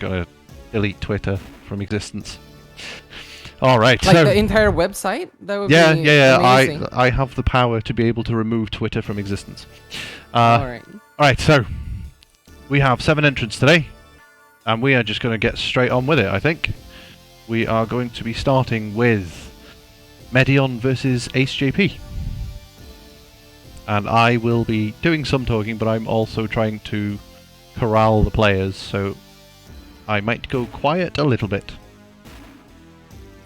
gonna delete Twitter from existence. All right. Like so the entire website? That would yeah, be yeah. amazing. I have the power to be able to remove Twitter from existence. Alright. All right. So we have 7 entrants today, and we are just gonna get straight on with it. I think we are going to be starting with Medion versus Ace JP. And I will be doing some talking, but I'm also trying to corral the players, so I might go quiet a little bit.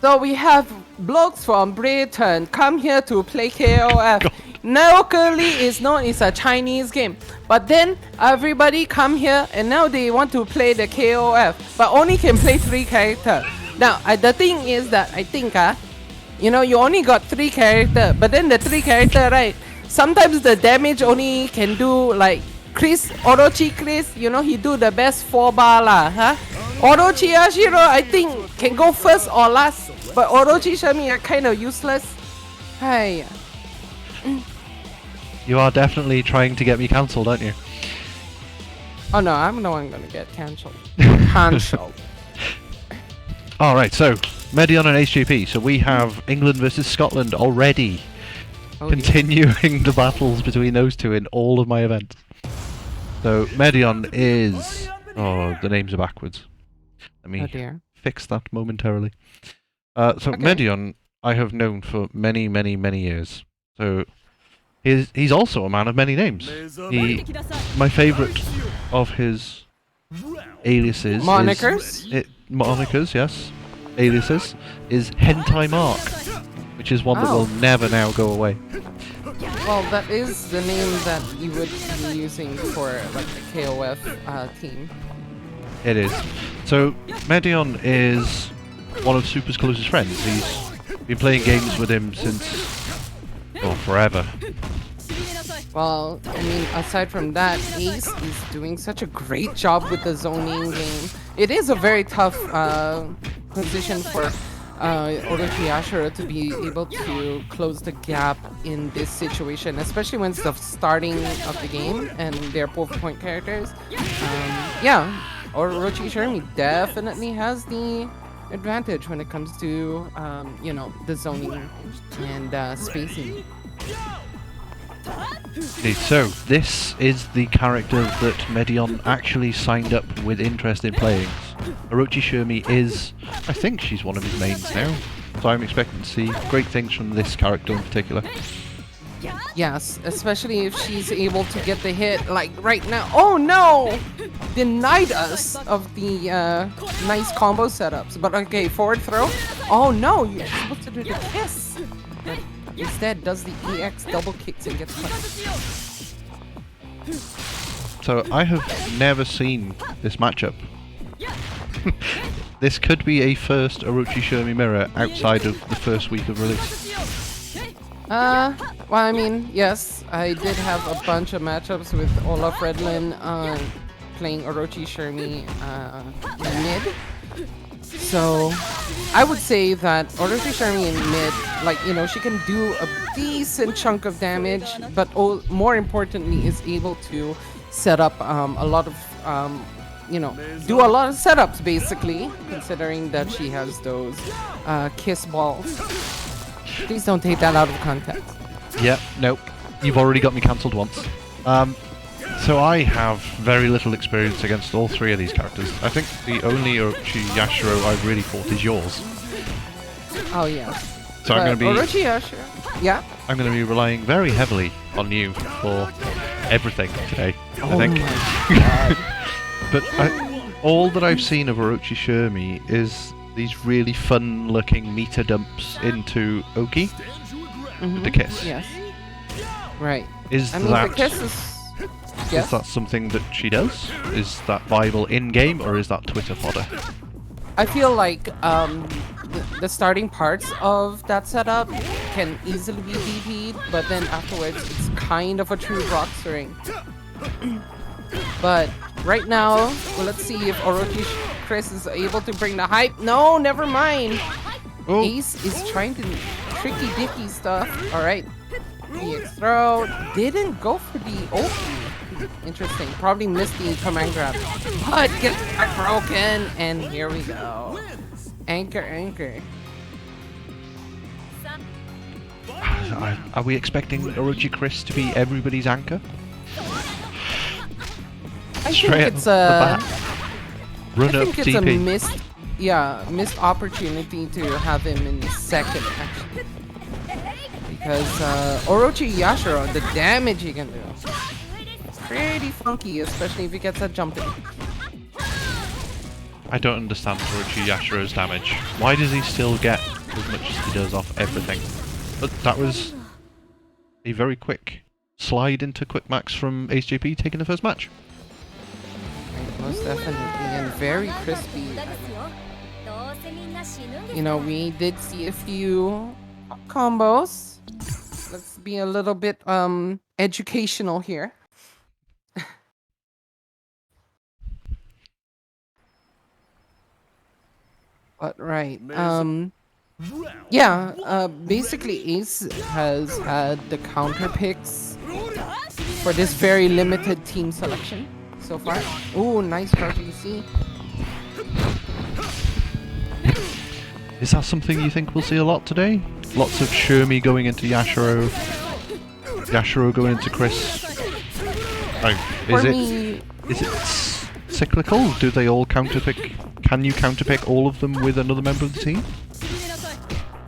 So we have blokes from Britain come here to play KOF. Locally it's known as a Chinese game, but then everybody come here and now they want to play the KOF, but only can play 3 characters. Now the thing is that I think you know, you only got 3 characters, but then the 3 character, right, sometimes the damage only can do like Orochi Chris, you know, he do the best 4 bar lah, huh? Orochi Yashiro, I think, can go first or last, but Orochi Shami are kind of useless. Hi. You are definitely trying to get me cancelled, aren't you? Oh no, I'm the one gonna get cancelled. Cancelled. Alright, so Medion and HGP. So we have England versus Scotland already. Oh, Continuing the battles between those two in all of my events. So Medion is... Oh, the names are backwards. Let me fix that momentarily. So Medion I have known for many, many, many years. So he's also a man of many names. My favourite of his aliases monikers, yes. Aliases is Hentai Mark, which is one that will never now go away. Well, that is the name that you would be using for like the KOF team. It is. So Medion is one of Super's closest friends. He's been playing games with him since, well, forever. Well, I mean, aside from that, Ace is doing such a great job with the zoning game. It is a very tough position for Orochi Ashura to be able to close the gap in this situation, especially when it's the starting of the game and they're both point characters. Yeah, Orochi Shermi definitely has the advantage when it comes to, you know, the zoning and spacing. Okay, so this is the character that Medion actually signed up with interest in playing. Orochi Shermi is, I think she's one of his mains now, so I'm expecting to see great things from this character in particular. Yes, especially if she's able to get the hit, like right now. Oh no! Denied us of the nice combo setups. But okay, forward throw. Oh no, you're supposed to do the kiss. But instead does the EX double kicks and gets punished. So I have never seen this matchup. This could be a first Orochi Shermi mirror outside of the first week of release. Well, I mean, yes, I did have a bunch of matchups with Olaf Redlin playing Orochi Shermi in mid. So, I would say that Orochi Shermi in mid, like, you know, she can do a decent chunk of damage, but more importantly is able to set up a lot of, you know, do a lot of setups basically, considering that she has those kiss balls. Please don't take that out of context. Yeah, nope. You've already got me cancelled once. So I have very little experience against all 3 of these characters. I think the only Orochi Yashiro I've really fought is yours. Oh yeah. So I'm going to be Orochi Yashiro. Yeah. I'm going to be relying very heavily on you for everything today. I think. My God. But all that I've seen of Orochi Shermi is these really fun-looking meter dumps into Oki. The kiss. Yes. Right. Is the kiss is... Yes? Is that something that she does? Is that viable in-game, or is that Twitter fodder? I feel like the starting parts of that setup can easily be DP'd, but then afterwards it's kind of a true rock string. But right now, well, let's see if Orochi Chris is able to bring the hype. No, never mind. Oh. Ace is trying to tricky dicky stuff. Alright. EX throw. Didn't go for the OP. Interesting. Probably missed the command grab. But gets broken, and here we go. Anchor. Are we expecting Orochi Chris to be everybody's anchor? I think it's a missed opportunity to have him in second actually. Because Orochi Yashiro, the damage he can do, pretty funky, especially if he gets that jump in. I don't understand Orochi Yashiro's damage. Why does he still get as much as he does off everything? But that was a very quick slide into quick max from HJP taking the first match. Most definitely, and very crispy. You know, we did see a few combos. Let's be a little bit educational here. But right, yeah, basically Ace has had the counter picks for this very limited team selection so far. Ooh, nice RGC. Is that something you think we'll see a lot today? Lots of Shermie going into Yashiro, Yashiro going into Chris. Is it cyclical? Do they all counterpick? Can you counterpick all of them with another member of the team?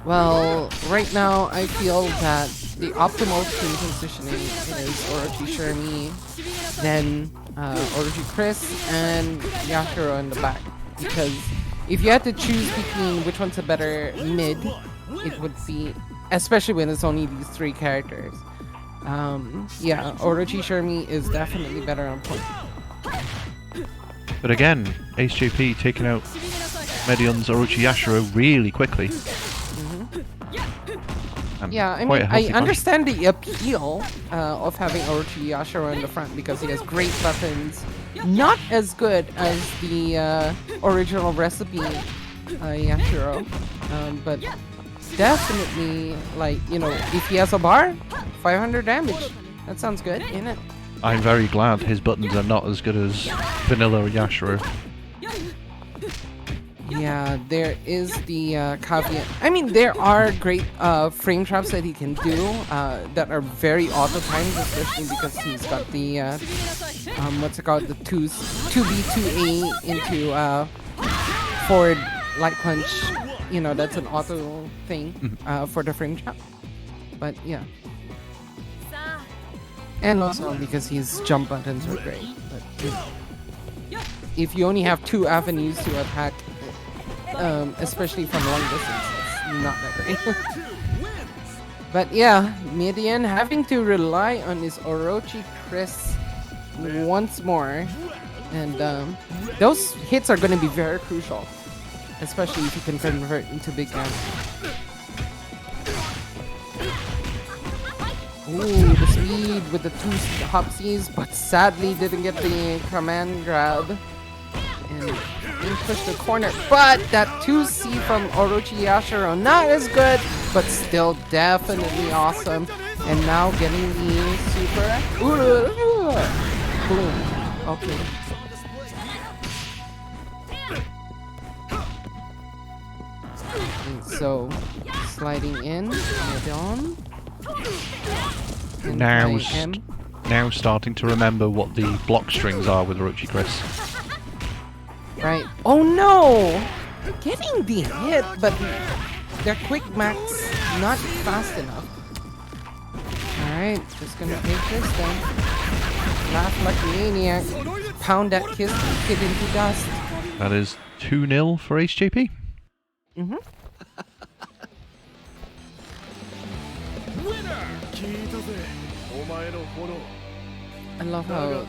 Well, right now I feel that the optimal team positioning is Orochi Shermie, then Orochi Chris, and Yashiro in the back. Because if you had to choose between which one's a better mid, it would be, especially when it's only these three characters. Yeah, Orochi Shermie is definitely better on point. But again, HJP taking out Medion's Orochi Yashiro really quickly. Yeah, I mean, I understand the appeal of having Orochi Yashiro in the front because he has great weapons. Not as good as the original recipe Yashiro, but definitely, like, you know, if he has a bar, 500 damage. That sounds good, isn't it? I'm very glad his buttons are not as good as vanilla Yashiro. Yeah, there is the caveat. I mean, there are great frame traps that he can do that are very auto-timed, especially because he's got the, what's it called, the 2B, 2A into forward light punch. You know, that's an auto thing for the frame trap. But yeah. And also because his jump buttons are great. But you know, if you only have two avenues to attack, especially from long distance, it's not that great. But yeah, Median having to rely on his Orochi Chris once more. And those hits are going to be very crucial, especially if you can convert into big damage. Ooh, the speed with the two hopsies, but sadly didn't get the command grab. And he pushed the corner, but that 2C from Orochi Yashiro, not as good, but still definitely awesome. And now getting the super. Boom. Okay. And so, sliding in, down. Now starting to remember what the block strings are with Orochi Chris. Right. Oh no! Getting the hit, but their quick max not fast enough. Alright, just gonna take this then. Laugh like a maniac. Pound that kid into dust. That is 2-0 for HJP. I love how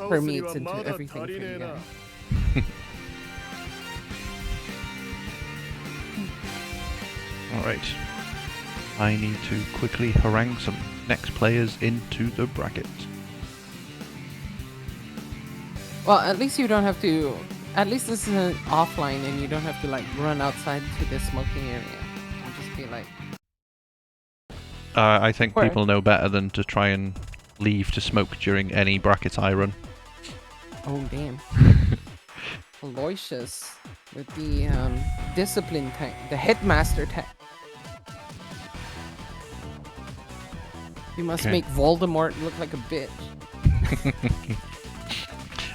permeates into everything for you guys. Alright. I need to quickly harangue some next players into the bracket. Well, at least you don't have to. At least this is an offline and you don't have to like run outside to the smoking area. I'll just be like. I think people know better than to try and leave to smoke during any brackets I run. Oh, damn. Aloysius with the discipline tech, the headmaster tech. You must make Voldemort look like a bitch.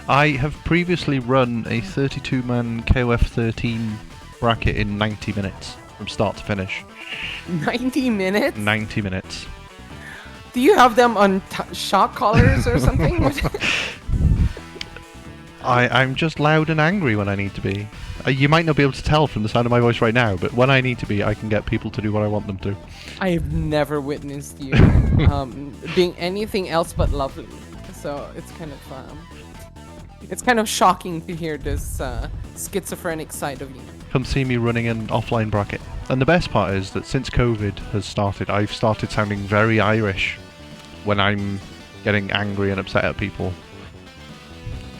I have previously run a 32-man KOF 13 bracket in 90 minutes from start to finish. 90 minutes? 90 minutes. Do you have them on shock collars or something? I'm just loud and angry when I need to be. You might not be able to tell from the sound of my voice right now, but when I need to be, I can get people to do what I want them to. I have never witnessed you being anything else but lovely. So it's kind of shocking to hear this schizophrenic side of you. Come see me running an offline bracket. And the best part is that since COVID has started, I've started sounding very Irish when I'm getting angry and upset at people,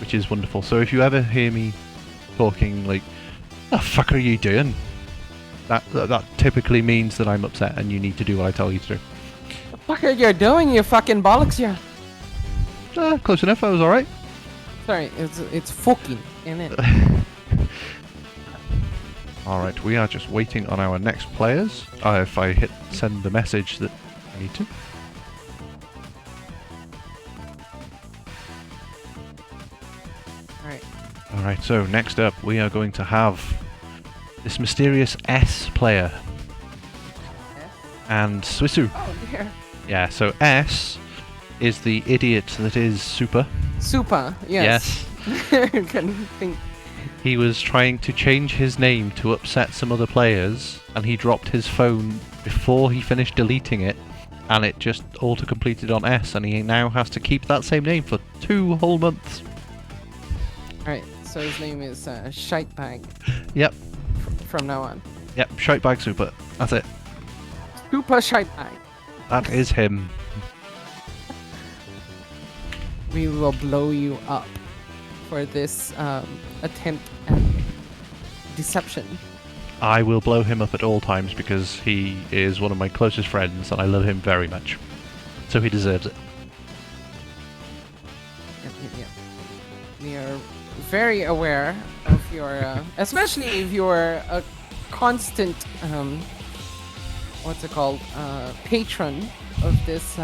which is wonderful. So if you ever hear me talking like, "The fuck are you doing?" That typically means that I'm upset and you need to do what I tell you to do. The fuck are you doing, you fucking bollocks, yeah? Close enough, I was alright. Sorry, it's fucking, isn't it? Alright, we are just waiting on our next players. If I hit send the message that I need to. Alright, so next up we are going to have this mysterious S player. S? And Swissu. Oh dear. Yeah, so S is the idiot that is Super. Super, yes. Yes. Couldn't think. He was trying to change his name to upset some other players, and he dropped his phone before he finished deleting it, and it just auto-completed on S, and he now has to keep that same name for 2 whole months. Alright, so his name is Shitebag. Yep. From now on. Yep, Shitebag Super. That's it. Super Shitebag. That is him. We will blow you up for this attempt at deception. I will blow him up at all times because he is one of my closest friends and I love him very much. So he deserves it. Yep. We are very aware of your, especially if you're a constant, what's it called, patron of this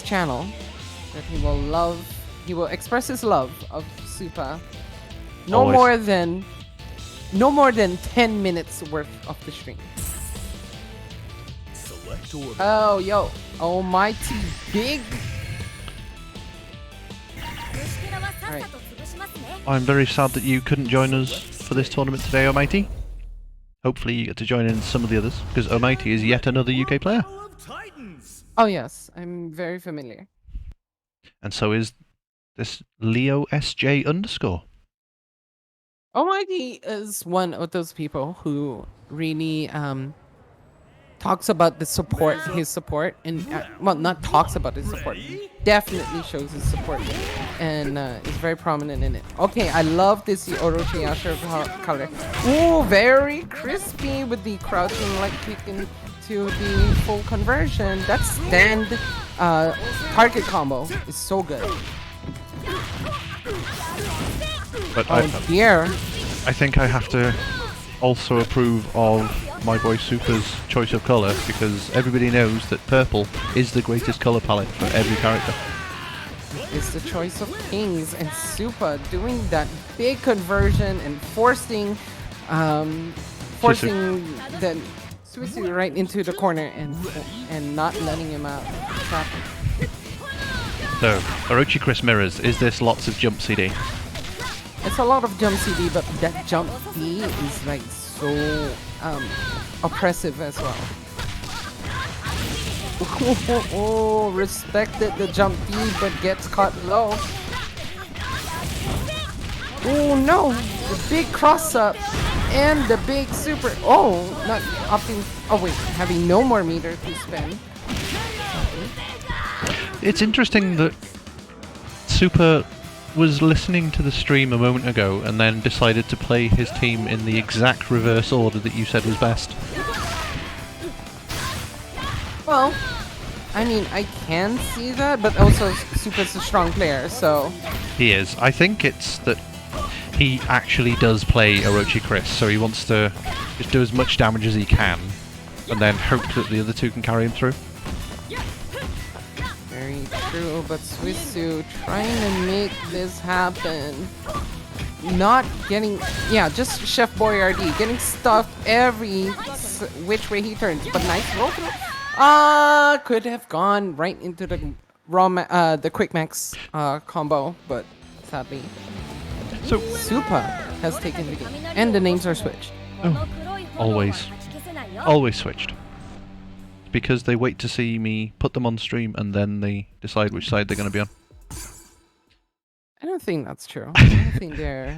channel, that he will express his love of Super no more than 10 minutes worth of the stream. Oh, yo, almighty big. Right. I'm very sad that you couldn't join us for this tournament today, Almighty. Hopefully you get to join in some of the others, because Almighty is yet another UK player. Oh yes, I'm very familiar. And so is this Leo SJ _. Almighty is one of those people who really talks about the support, his support, and well, not talks about his support, definitely shows his support, and is very prominent in it. Okay, I love this Orochi Yasha color. Ooh, very crispy with the crouching like kick into the full conversion. That stand target combo is so good. But dear. I think I have to also approve of my boy Super's choice of colour, because everybody knows that purple is the greatest colour palette for every character. It's the choice of kings, and Super doing that big conversion and forcing the Swissu right into the corner and not letting him out. So, Orochi Chris Mirrors, is this lots of jump CD? It's a lot of jump CD, but that jump D is like so oppressive as well. Oh, respected the jump D, but gets caught low. Oh no, the big cross up and the big super. Oh, not opting. Oh wait, having no more meter to spend. It's interesting that Super was listening to the stream a moment ago and then decided to play his team in the exact reverse order that you said was best. Well, I mean, I can see that, but also Super's a strong player, so... He is. I think it's that he actually does play Orochi Chris, so he wants to just do as much damage as he can, and then hope that the other two can carry him through. Very true, but Swissu trying to make this happen. Not getting... Yeah, just Chef Boyardee getting stuffed every which way he turns, but nice roll through. Could have gone right into the the quick max combo, but sadly. So Supa has taken the game, and the names are switched. Oh, always switched. Because they wait to see me put them on stream, and then they decide which side they're going to be on. I don't think that's true. I don't think they're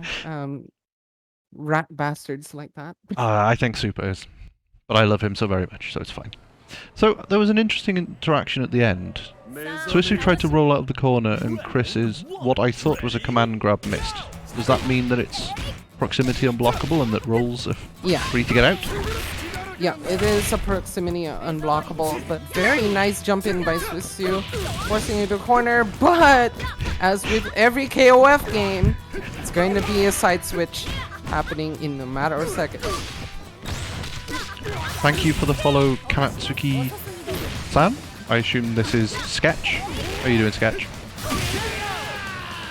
rat bastards like that. I think Super is, but I love him so very much, so it's fine. So there was an interesting interaction at the end. Swissu tried to roll out of the corner, and Chris's what I thought was a command grab missed. Does that mean that it's proximity unblockable and that rolls are free to get out? Yeah, it is a proximity unblockable, but very nice jump in by Swissu, forcing you to corner, but as with every KOF game, it's going to be a side switch happening in a matter of seconds. Thank you for the follow, Kanatsuki-san. I assume this is Sketch. How are you doing, Sketch?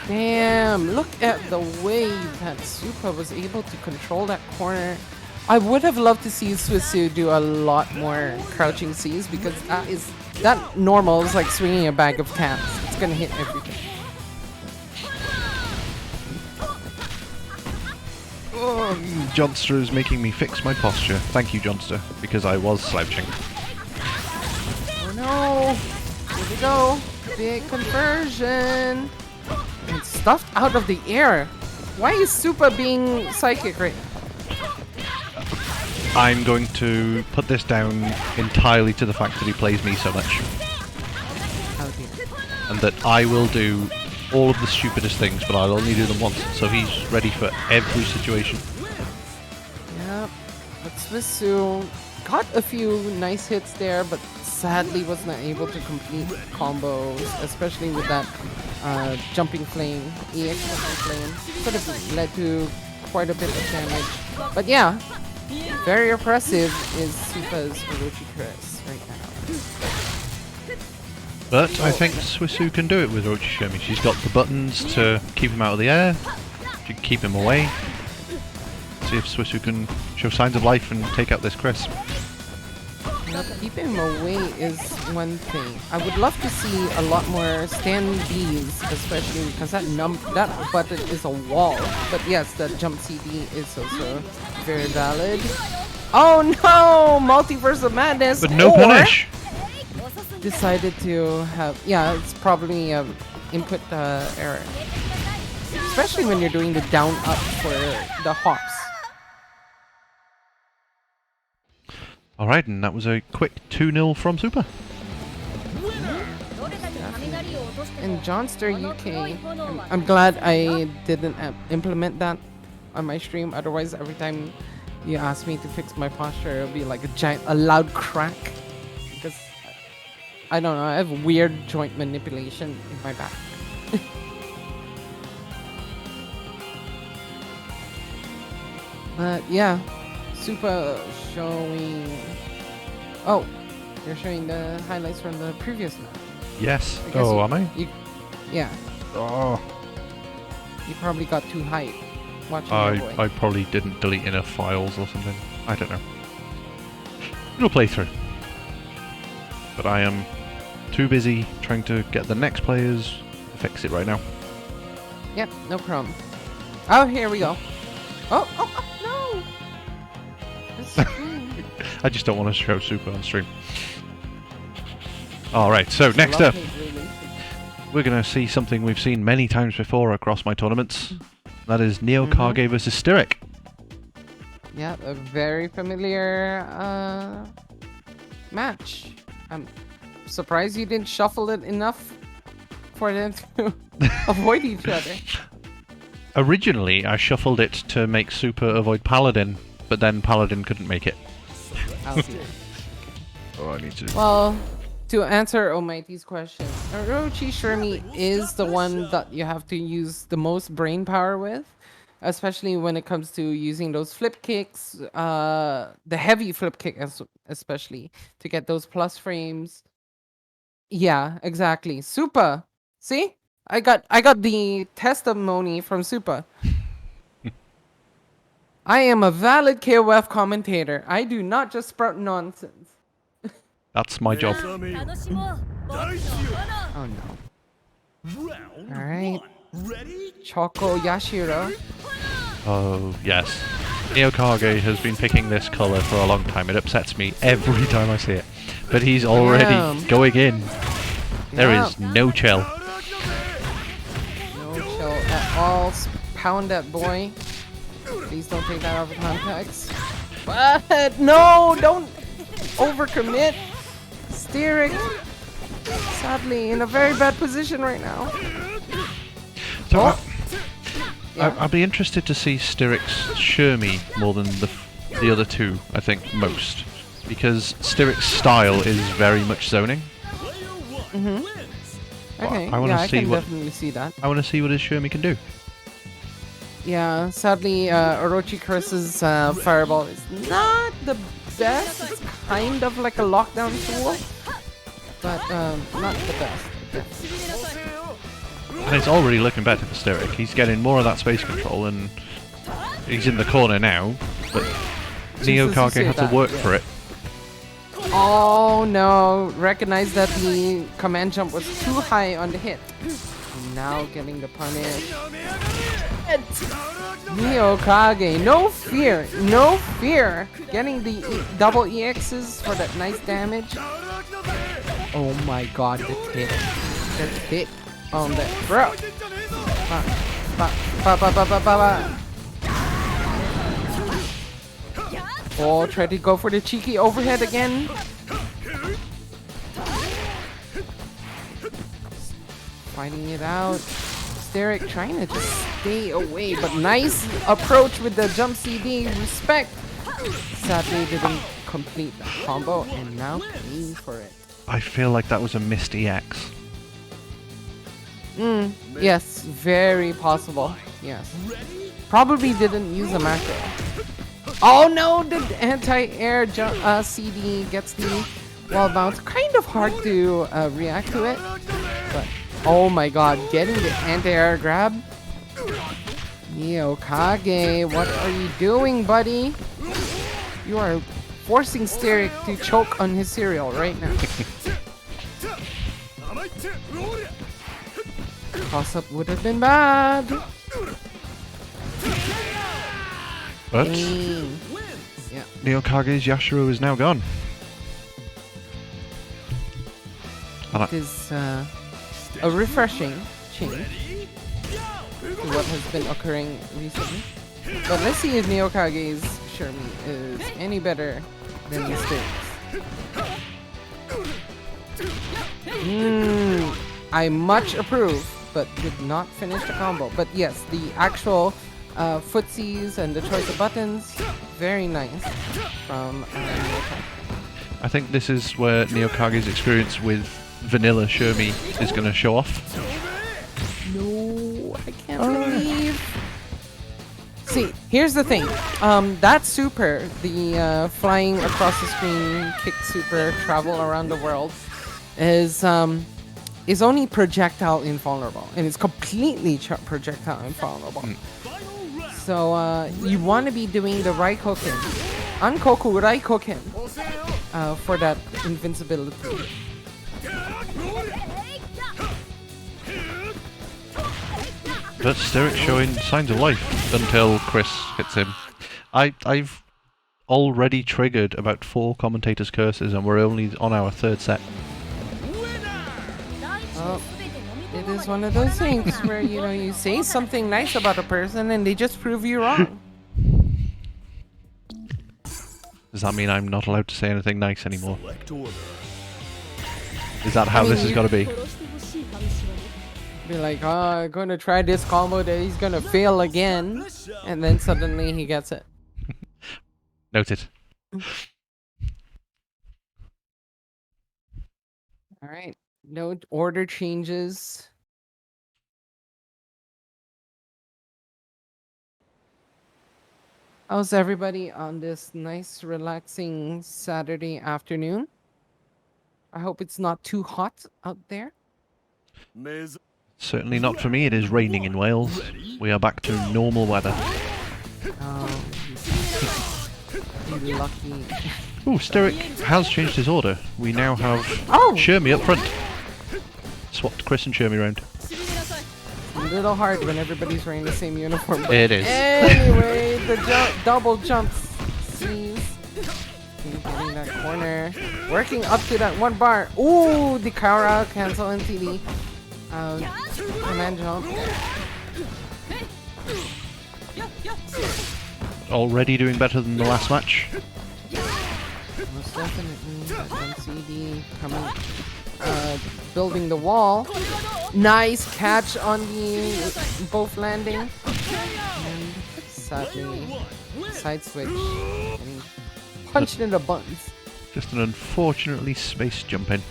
Damn, look at the way that Supa was able to control that corner. I would have loved to see Swissu do a lot more crouching Cs, because that normal is like swinging a bag of cats. It's gonna hit everything. Oh, Johnster is making me fix my posture. Thank you, Johnster, because I was slouching. Oh no! Here we go. Big conversion. And stuffed out of the air. Why is Supa being psychic right now? I'm going to put this down entirely to the fact that he plays me so much. Oh dear. And that I will do all of the stupidest things, but I'll only do them once, so he's ready for every situation. Yep, but Swissu got a few nice hits there, but sadly was not able to complete combos, especially with that jumping flame, EX jumping flame. Could have led to quite a bit of damage. But yeah, very impressive is Supa's Orochi Chris right now. But I think Swissu can do it with Orochi Shemi. She's got the buttons to keep him out of the air, to keep him away. See if Swissu can show signs of life and take out this Chris. Now, keeping him away is one thing. I would love to see a lot more stand Bs, especially because that button is a wall. But yes, that jump CD is also very valid. Oh no! Multiverse of Madness! But no punish! Decided to have... Yeah, it's probably input error. Especially when you're doing the down up for the hops. Alright, and that was a quick 2-0 from Super. And Johnster UK, I'm glad I didn't implement that on my stream. Otherwise, every time you ask me to fix my posture, it'll be like a loud crack. Because, I don't know, I have weird joint manipulation in my back. But yeah, Super showing... Oh, they're showing the highlights from the previous match. Yes. Oh, am I? Yeah. Oh. You probably got too hyped watching your boy. I probably didn't delete enough files or something. I don't know. It'll play through. But I am too busy trying to get the next players to fix it right now. Yep, no problem. Oh, here we go. Oh, no! I just don't want to show Super on stream. Alright, so next up, we're going to see something we've seen many times before across my tournaments. That is Neo Kage versus Styric. Yeah, a very familiar match. I'm surprised you didn't shuffle it enough for them to avoid each other. Originally, I shuffled it to make Super avoid Paladin, but then Paladin couldn't make it. Oh, I need to. Well, to answer Almighty's question, Orochi Shermie is the one that you have to use the most brain power with, especially when it comes to using those flip kicks, the heavy flip kick especially, to get those plus frames. Yeah, exactly. Super. See? I got the testimony from Super. I am a valid KOF commentator. I do not just sprout nonsense. That's my job. Oh no. Alright. Choco Yashiro. Oh, yes. Neokage has been picking this colour for a long time. It upsets me every time I see it. But he's already going in. There is no chill. No chill at all. Pound that boy. Please don't take that out of context. But no, don't overcommit. Steering. Sadly, in a very bad position right now. So I'd be interested to see Styric's Shermie more than the other two, I think, most. Because Styric's style is very much zoning. Mm-hmm. Okay, I can definitely see that. I want to see what his Shermie can do. Yeah, sadly, Orochi Curse's Fireball is not the best. It's kind of like a lockdown tool, but not the best. And it's already looking better for Styric. He's getting more of that space control, and he's in the corner now, but Neokage had to work for it. Oh no, recognize that the command jump was too high on the hit. And now getting the punish. Neokage, no fear, no fear. Getting the double EXs for that nice damage. Oh my god, the hit. The hit on that bro. Oh, try to go for the cheeky overhead again. Fighting it out. Styric trying to just stay away, but nice approach with the jump CD. Respect. Sadly didn't complete the combo and now paying for it. I feel like that was a missed EX. Yes, very possible. Yes. Probably didn't use a macro. Oh no, the anti-air CD gets the wall bounce. Kind of hard to react to it. But oh my god, getting the anti-air grab. Neokage, what are you doing, buddy? You are forcing Styric to choke on his cereal right now. Toss-up would have been bad. But Neokage's Yashiro is now gone. It is a refreshing change to what has been occurring recently. But let's see if Neokage's Shermie is any better than the Styrics. I much approve, but did not finish the combo. But yes, the actual footsies and the choice of buttons, very nice from Neokage. I think this is where Neokage's experience with vanilla Shermie is going to show off. No, I can't believe. See, here's the thing. That super, the flying across the screen, kick super, travel around the world, is only projectile invulnerable, and it's completely projectile invulnerable. So you want to be doing the Raikoken, Ankoku Raikoken, for that invincibility. But Styric's showing signs of life until Chris hits him. I've already triggered about 4 commentators' curses, and we're only on our 3rd set. Oh, it is one of those things where you say something nice about a person and they just prove you wrong. Does that mean I'm not allowed to say anything nice anymore? Is that how this has got to be? Be like, oh, I'm going to try this combo that he's going to fail again. And then suddenly he gets it. Noted. All right. No order changes. How's everybody on this nice, relaxing Saturday afternoon? I hope it's not too hot out there. Certainly not for me. It is raining in Wales. We are back to normal weather. Oh, you lucky. Ooh, Styric has changed his order. We now have Oh! Shermie up front. Swapped Chris and Shermie round. A little hard when everybody's wearing the same uniform. It is. Anyway, the double jumps. Sneeze. Getting that corner. Working up to that one bar. Ooh, the Kara cancel and TD. Command jump. Already doing better than the last match. Most definitely. That one CD coming. Building the wall. Nice catch on the both landing. And sadly, side switch. Getting punched in the buttons. Just an unfortunately spaced jump in.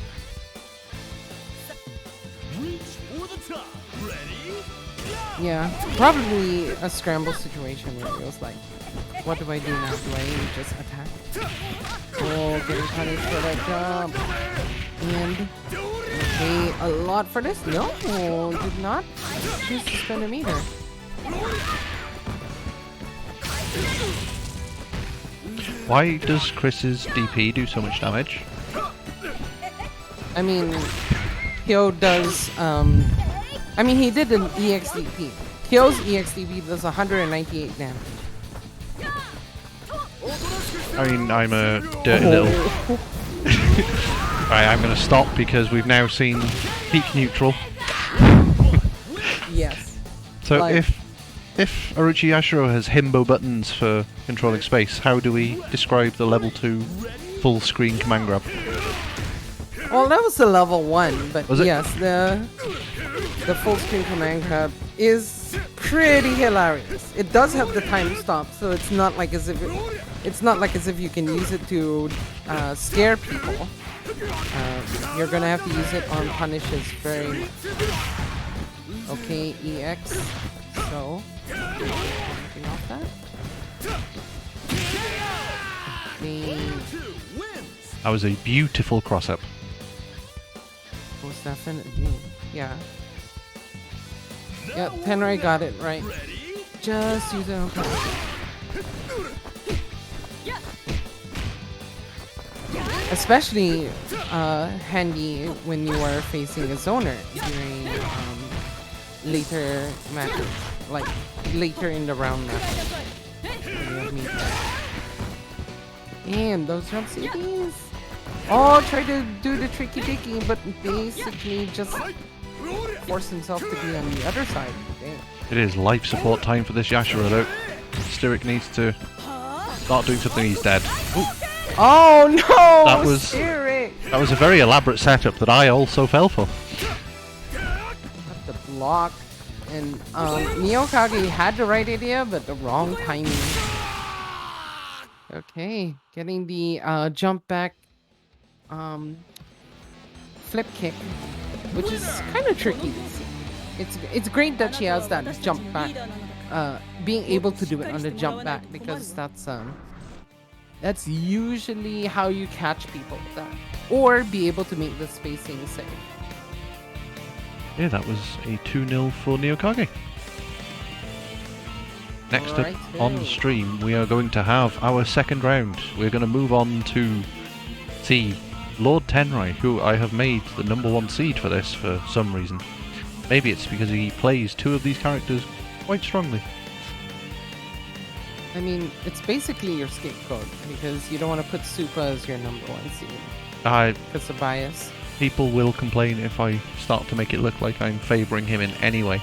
Yeah, probably a scramble situation where it was like, what do I do now? Do I just attack? Oh, getting punished for that jump. And pay a lot for this? No, did not choose to spend a meter. Why does Chris's DP do so much damage? I mean, Kyo does, I mean, he did an EXDP. Kyo's EXDP does 198 damage. I mean, I'm a dirty little... Right, I'm going to stop because we've now seen peak neutral. Yes. So Like- if Orochi Yashiro has himbo buttons for controlling space, how do we describe the level 2 full screen command grab? Well, that was the level 1, but Was it? yes, the full screen command grab is pretty hilarious. It does have the time stop, so it's not like as if you can use it to scare people. You're gonna have to use it on punishes very much. Okay, EX. So, anything off that? Okay. That was a beautiful cross-up. Most definitely. Yeah. Yep, Tenrai got it right. Just use it on purpose. Especially handy when you are facing a zoner during later matches, like later in the round matches. And those jump CDs. Oh, try to do the tricky dicky, but basically just force himself to be on the other side. Damn. It is life support time for this Yashiro though. Styric needs to start doing something. He's dead. Ooh. Oh no! That was Styric! That was a very elaborate setup that I also fell for. Got the block, and Neokage had the right idea, but the wrong timing. Okay, getting the jump back flip kick, which is kind of tricky. It's great that she has that jump back, being able to do it on the jump back, because that's usually how you catch people with that, or be able to make the spacing safe. Yeah, that was a 2-0 for Neokage. Next up Righto. on the stream, we are going to have our second round. We're going to move on to see Lord Tenrai, who I have made the #1 seed for this for some reason. Maybe it's because he plays 2 of these characters quite strongly. I mean, it's basically your scapegoat, because you don't want to put Supa as your #1 seed. Because of bias. People will complain if I start to make it look like I'm favouring him in any way.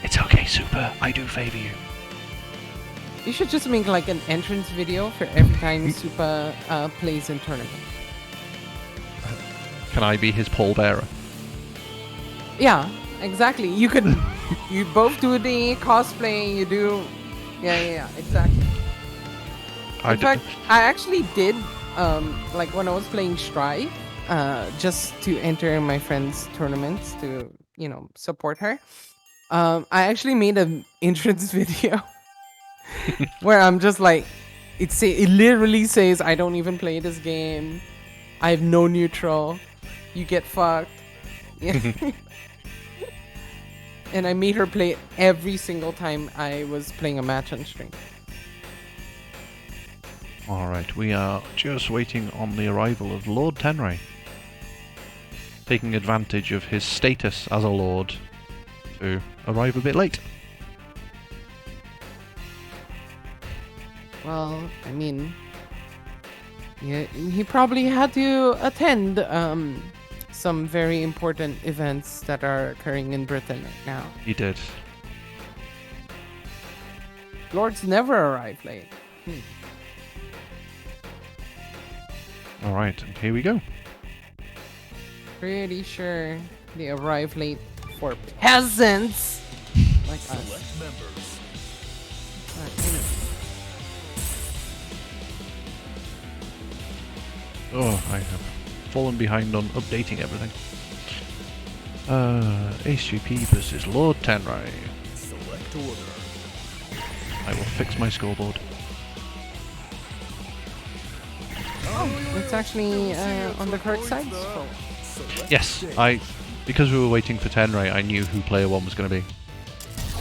It's okay, Super. I do favour you. You should just make like an entrance video for every time Supa plays in tournament. Can I be his pallbearer? Yeah, exactly. You could, you both do the cosplay. You do, yeah, exactly. In fact, I actually did, like when I was playing Strive, just to enter my friend's tournaments to, support her. I actually made an entrance video where I'm just like, it literally says, I don't even play this game. I have no neutral. You get fucked. Yeah. And I made her play it every single time I was playing a match on stream. Alright, we are just waiting on the arrival of Lord Tenrai. Taking advantage of his status as a lord to arrive a bit late. Well, I mean, yeah, he probably had to attend some very important events that are occurring in Britain right now. He did. Lords never arrive late. Alright, and here we go. Pretty sure they arrive late for peasants like us. Oh, I have fallen behind on updating everything. HGP versus Lord Tenrai. Select order. I will fix my scoreboard. It's actually on the correct side. So. Yes, because we were waiting for Tenrai, I knew who player 1 was going to be.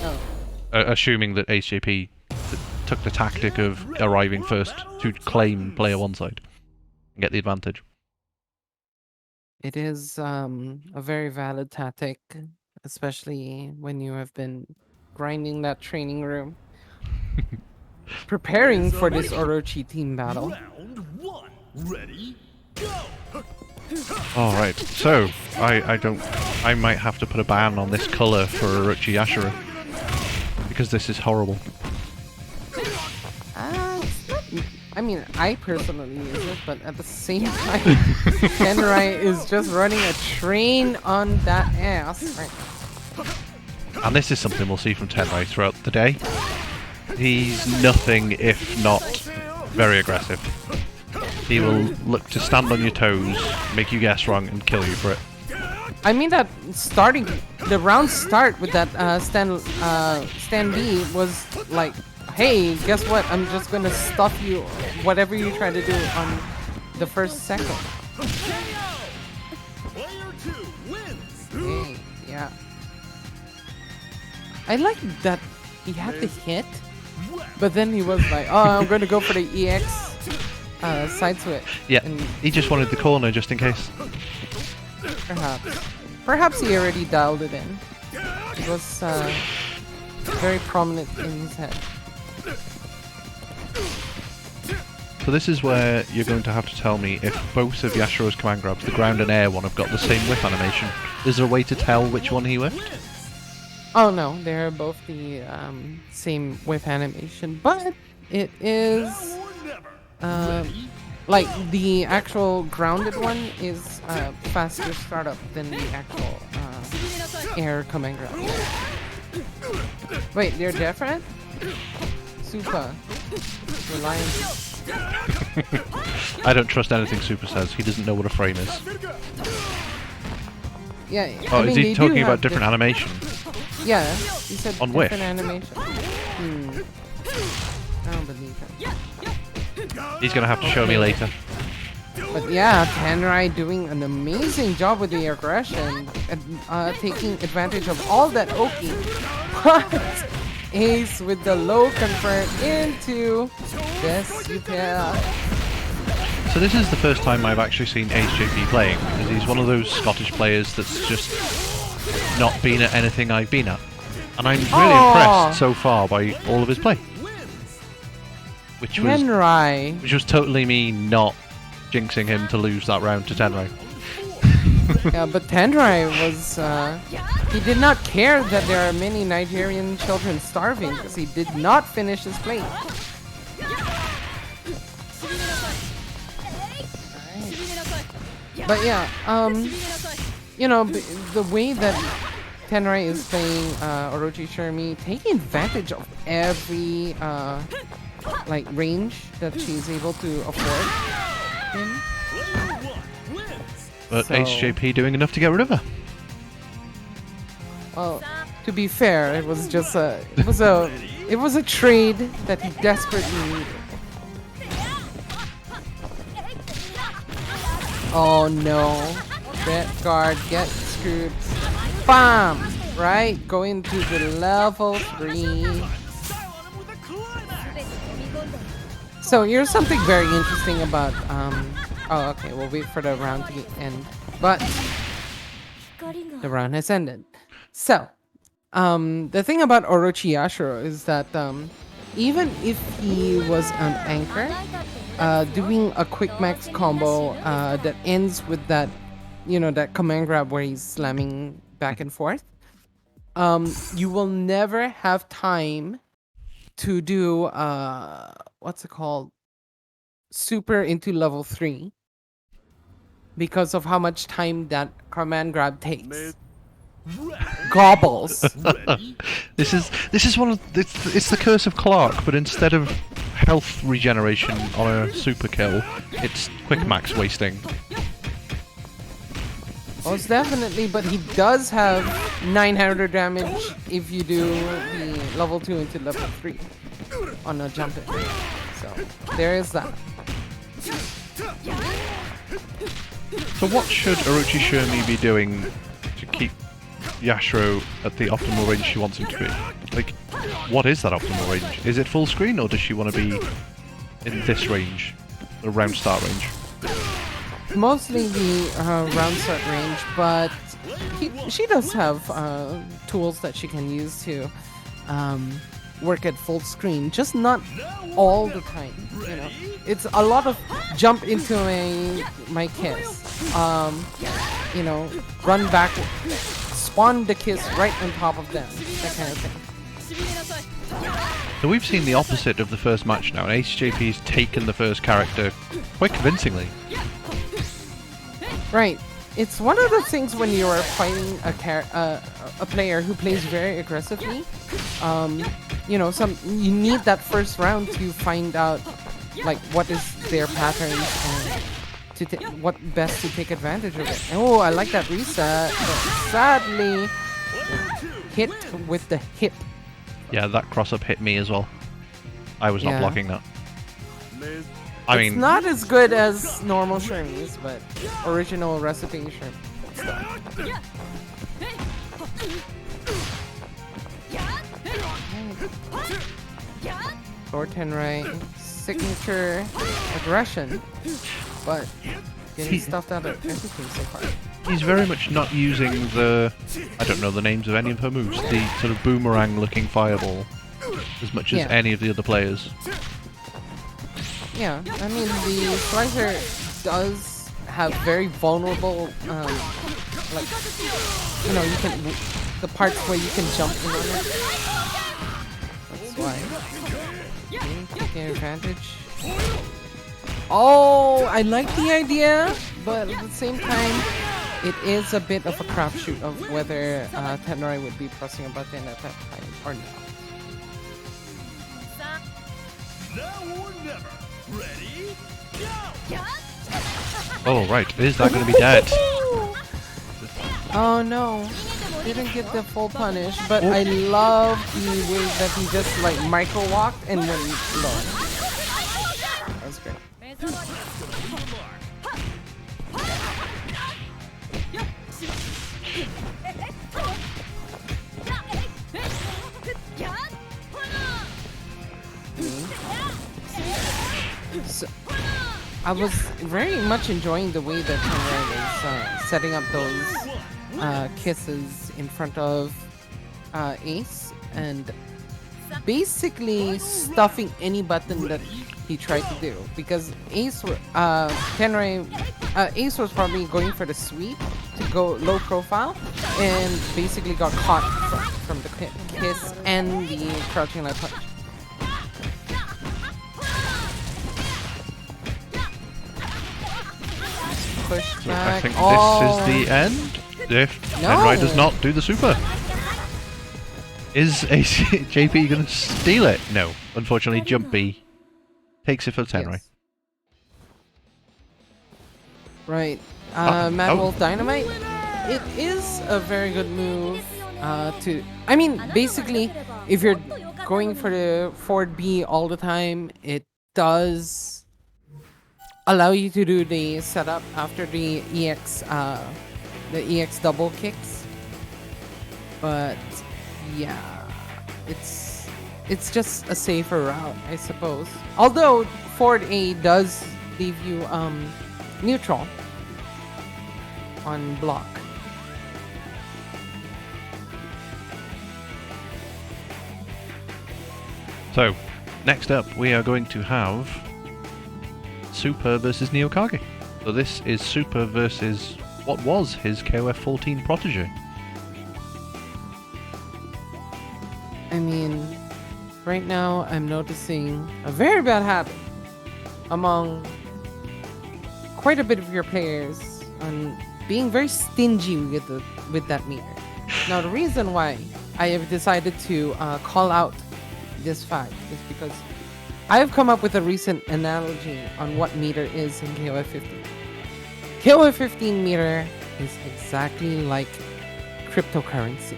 Oh. Assuming that HJP took the tactic of arriving first to claim player 1 side and get the advantage. It is a very valid tactic, especially when you have been grinding that training room, preparing for this Orochi team battle. Round 1. Ready? Go. Alright, so I might have to put a ban on this colour for Orochi Ashura because this is horrible. I mean, I personally use it, but at the same time, Tenrai is just running a train on that ass. Right. And this is something we'll see from Tenrai throughout the day. He's nothing if not very aggressive. He will look to stand on your toes, make you guess wrong, and kill you for it. I mean that the round start with that stand B was like, hey, guess what? I'm just gonna stuff you, whatever you try to do on the first second. Hey, yeah. I like that he had the hit, but then he was like, oh, I'm gonna go for the EX side switch. Yeah, and he just wanted the corner just in case. Perhaps he already dialed it in. It was very prominent in his head. So this is where you're going to have to tell me if both of Yashuro's command grabs, the ground and air one, have got the same whiff animation. Is there a way to tell which one he whiffed? Oh no, they're both the same whiff animation, but it is like the actual grounded one is faster startup than the actual air command grab. Wait, they're different? Super. Reliance. I don't trust anything Super says. He doesn't know what a frame is. Yeah. Oh, is he talking about different animation? Yeah, he said on different whiff? Animation. I don't believe it. He's gonna have to show me later. But yeah, Tenrai doing an amazing job with the aggression, taking advantage of all that Oki. But Ace with the low convert into this UKoF. So this is the first time I've actually seen HJP playing, because he's one of those Scottish players that's just not been at anything I've been at. And I'm really impressed so far by all of his play. Which was totally me not jinxing him to lose that round to Tenrai. Yeah, but Tenrai was, he did not care that there are many Nigerian children starving because he did not finish his plate. But yeah, you know, the way that Tenrai is playing Orochi Shermie, taking advantage of every like range that she's able to afford him. But So- HJP doing enough to get rid of her. Well, to be fair, it was just it was a trade that he desperately needed. Oh no. That guard gets screwed. Bam! Right? Going to the level 3. So here's something very interesting about oh okay, we'll wait for the round to end. But the round has ended. So the thing about Orochi Yashiro is that even if he was an anchor, doing a quick max combo that ends with that, you know, that command grab where he's slamming back and forth, you will never have time to do what's it called, super into level 3 because of how much time that command grab takes. Gobbles. This is one of it's the curse of Clark, but instead of health regeneration on a super kill, it's quick max wasting. Most definitely, but he does have 900 damage if you do the level 2 into level 3 on a jump in. So there is that. So what should Orochi Shermie be doing to keep Yashiro at the optimal range she wants him to be? Like, what is that optimal range? Is it full screen, or does she want to be in this range, the round start range? Mostly the round start range, but she does have tools that she can use to work at full screen, just not all the time. You know, it's a lot of jump into my kiss, you know, run back, spawn the kiss right on top of them, that kind of thing. So we've seen the opposite of the first match now, and HJP's taken the first character quite convincingly. Right. It's one of the things when you are fighting a player who plays very aggressively. You know, you need that first round to find out like what is their patterns and what best to take advantage of it. Oh, I like that reset, but sadly hit with the hip. Yeah, that cross up hit me as well. I was not Yeah. blocking that. I It's mean, not as good as normal Shermies, but original recipe Sherm. Lord Tenrai, signature aggression, but getting stuffed out of everything so far. he's very much not using the, I don't know the names of any of her moves, the sort of boomerang looking fireball, as much as Yeah. any of the other players. Yeah, I mean the Slicer does have very vulnerable, like, you know, you can, the parts where you can jump in on it. That's why. Okay, taking advantage. Oh, I like the idea, but at the same time, it is a bit of a crapshoot of whether Tenrai would be pressing a button at that time or not. Now or never. Ready? Go! Oh right, is that going to be dead? Oh no, didn't get the full punish, but I love the way that he just like micro walked and went low. That was great. So, I was very much enjoying the way that Tenrai was setting up those kisses in front of Ace and basically stuffing any button that he tried to do, because Ace was probably going for the sweep to go low profile and basically got caught from the kiss and the crouching light punch. Push So I back. think Oh. this is the end. If No. Tenrai does not do the super. Is JP going to steal it? No. Unfortunately, Jump B takes it for Tenrai. Yes. Right. Mad Wolf Dynamite. It is a very good move I mean, basically, if you're going for the forward B all the time, it does allow you to do the setup after the EX double kicks. But yeah, it's just a safer route, I suppose. Although forward A does leave you neutral on block. So, next up, we are going to have Super versus Neokage. So this is Super versus what was his KOF 14 protege. I mean, right now I'm noticing a very bad habit among quite a bit of your players on being very stingy with that meter. Now, the reason why I have decided to call out this fact is because I have come up with a recent analogy on what meter is in KOF 15. KOF 15 meter is exactly like cryptocurrency.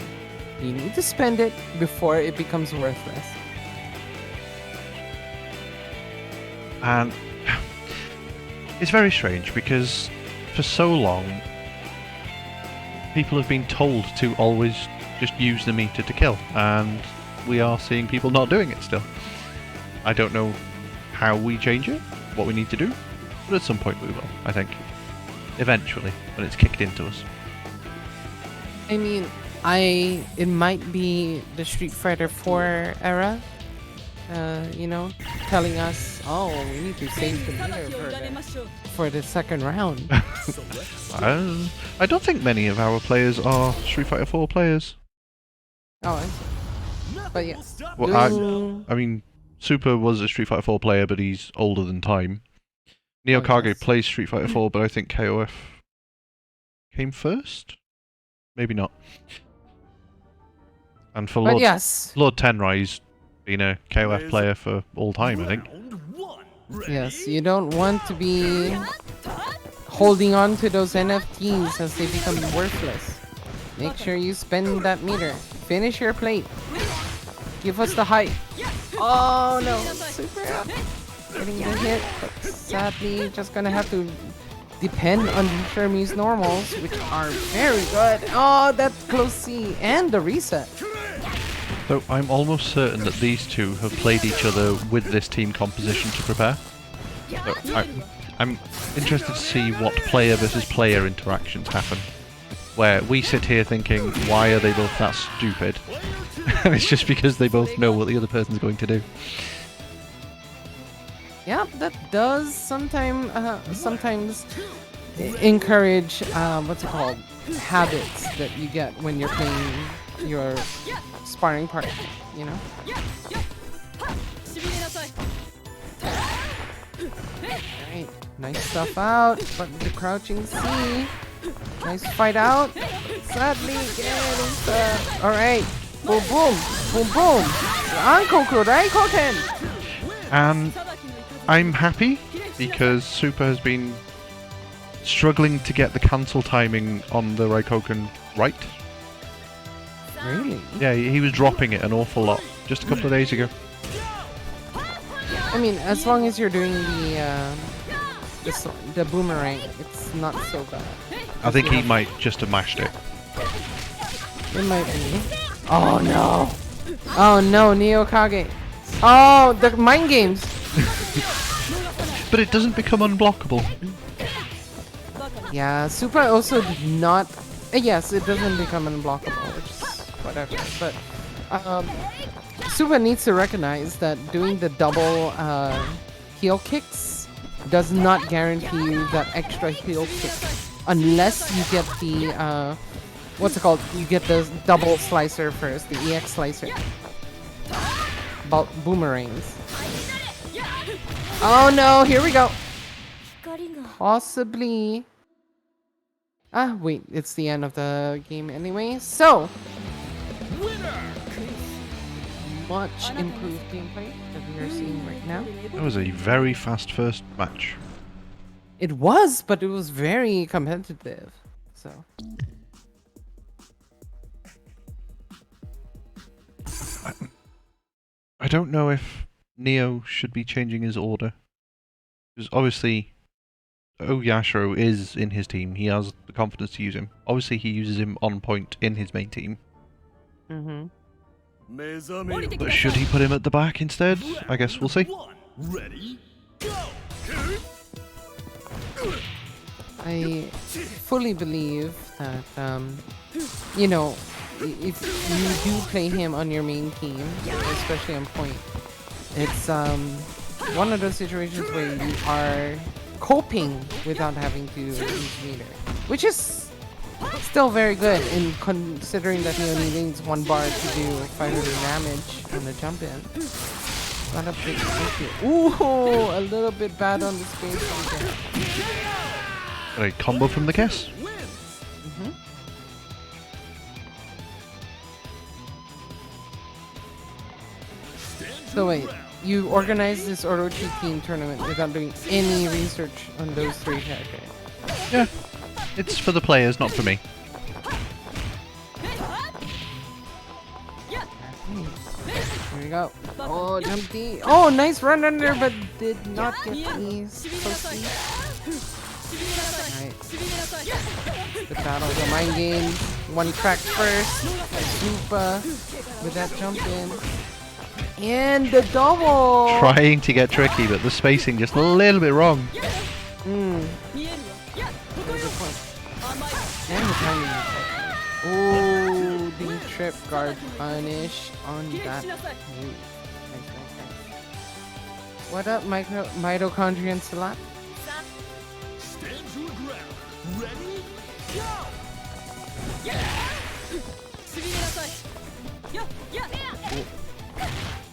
You need to spend it before it becomes worthless. And it's very strange because for so long people have been told to always just use the meter to kill, and we are seeing people not doing it still. I don't know how we change it, what we need to do, but at some point we will, I think. Eventually, when it's kicked into us. I mean, it might be the Street Fighter 4 era, you know, telling us, oh, we need to save the meter for the second round. I don't think many of our players are Street Fighter 4 players. Oh, I see. But yeah. Well, I mean, Super was a Street Fighter 4 player, but he's older than time. Neokage yes. plays Street Fighter 4, but I think KOF came first? Maybe not. And for Lord Tenrai's been a KOF player for all time, I think. Yes, you don't want to be holding on to those NFTs as they become worthless. Make sure you spend that meter. Finish your plate. Give us the hype. Oh no, Super getting the hit, but sadly just gonna have to depend on Shermie's normals, which are very good. Oh, that close C and the reset. So I'm almost certain that these two have played each other with this team composition to prepare. So I'm interested to see what player versus player interactions happen. Where we sit here thinking, why are they both that stupid? And it's just because they both know what the other person's going to do. Yeah, that does sometimes encourage what's it called, habits that you get when you're playing your sparring partner, you know. Right, nice stuff out, but the crouching C. Nice fight out. Sadly, getting stuck. All right, boom, boom, boom, boom. Ankoku, Raikoken. And I'm happy because Super has been struggling to get the cancel timing on the Raikoken right. Really? Yeah, he was dropping it an awful lot just a couple of days ago. I mean, as long as you're doing the boomerang, it's not so bad. I think he might just have mashed it. It might be. Oh no! Oh no, Neokage! Oh, the mind games! But it doesn't become unblockable. Yeah, Super also did not. Yes, it doesn't become unblockable, which is whatever. But Super needs to recognize that doing the double heel kicks does not guarantee you that extra heel kick unless you get the what's it called? You get the double slicer first, the EX slicer. About boomerangs. Oh no, here we go. Possibly. Ah, wait, it's the end of the game anyway. So, much improved gameplay that we are seeing right now. That was a very fast first match. It was, but it was very competitive. So. I don't know if Neo should be changing his order. Because obviously, Oyashiro is in his team. He has the confidence to use him. Obviously, he uses him on point in his main team. Mm-hmm. But should he put him at the back instead? I guess we'll see. Ready, go! I fully believe that, you know, if you do play him on your main team, especially on point, it's one of those situations where you are coping without having to use meter, which is still very good in considering that he only needs 1 bar to do 500 damage on the jump in. Not a big issue. Ooh, a little bit bad on the space there. A combo from the kiss. Mm-hmm. So wait, you organized this Orochi team tournament without doing any research on those 3 characters? Yeah, it's for the players, not for me. Here we go. Oh, jump D. Oh, nice run under, but did not get these. Alright. The battle, the mind game. 1 track first. Super with that jump in. And the double! Trying to get tricky, but the spacing just a little bit wrong. Mm. Good point. And the timing. Oh, the trip guard punish on that move. Nice. What up, mitochondrian Salat? Stand your ground. Ready, go!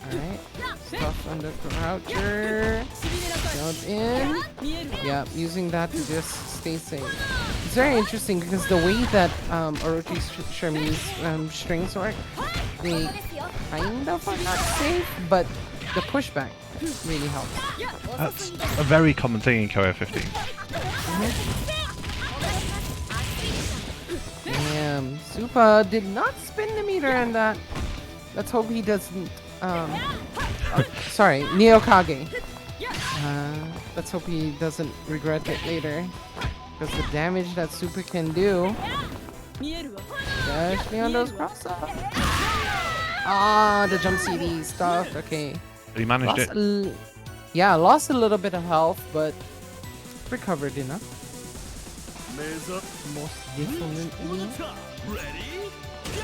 Alright. Stuff on the croucher. Jump in. Yeah, using that to just stay safe. It's very interesting because the way that Orochi Shermie's strings work, they kind of are not safe, but the pushback really helps. That's a very common thing in KOF 15. Damn, Super did not spin the meter on that. Let's hope he doesn't. Sorry, Neokage. Let's hope he doesn't regret it later. Because the damage that Super can do, especially on those crossups. Ah, the jump CD stuff. Okay. But he managed it. Yeah, lost a little bit of health, but recovered enough. Most definitely. Ready, go!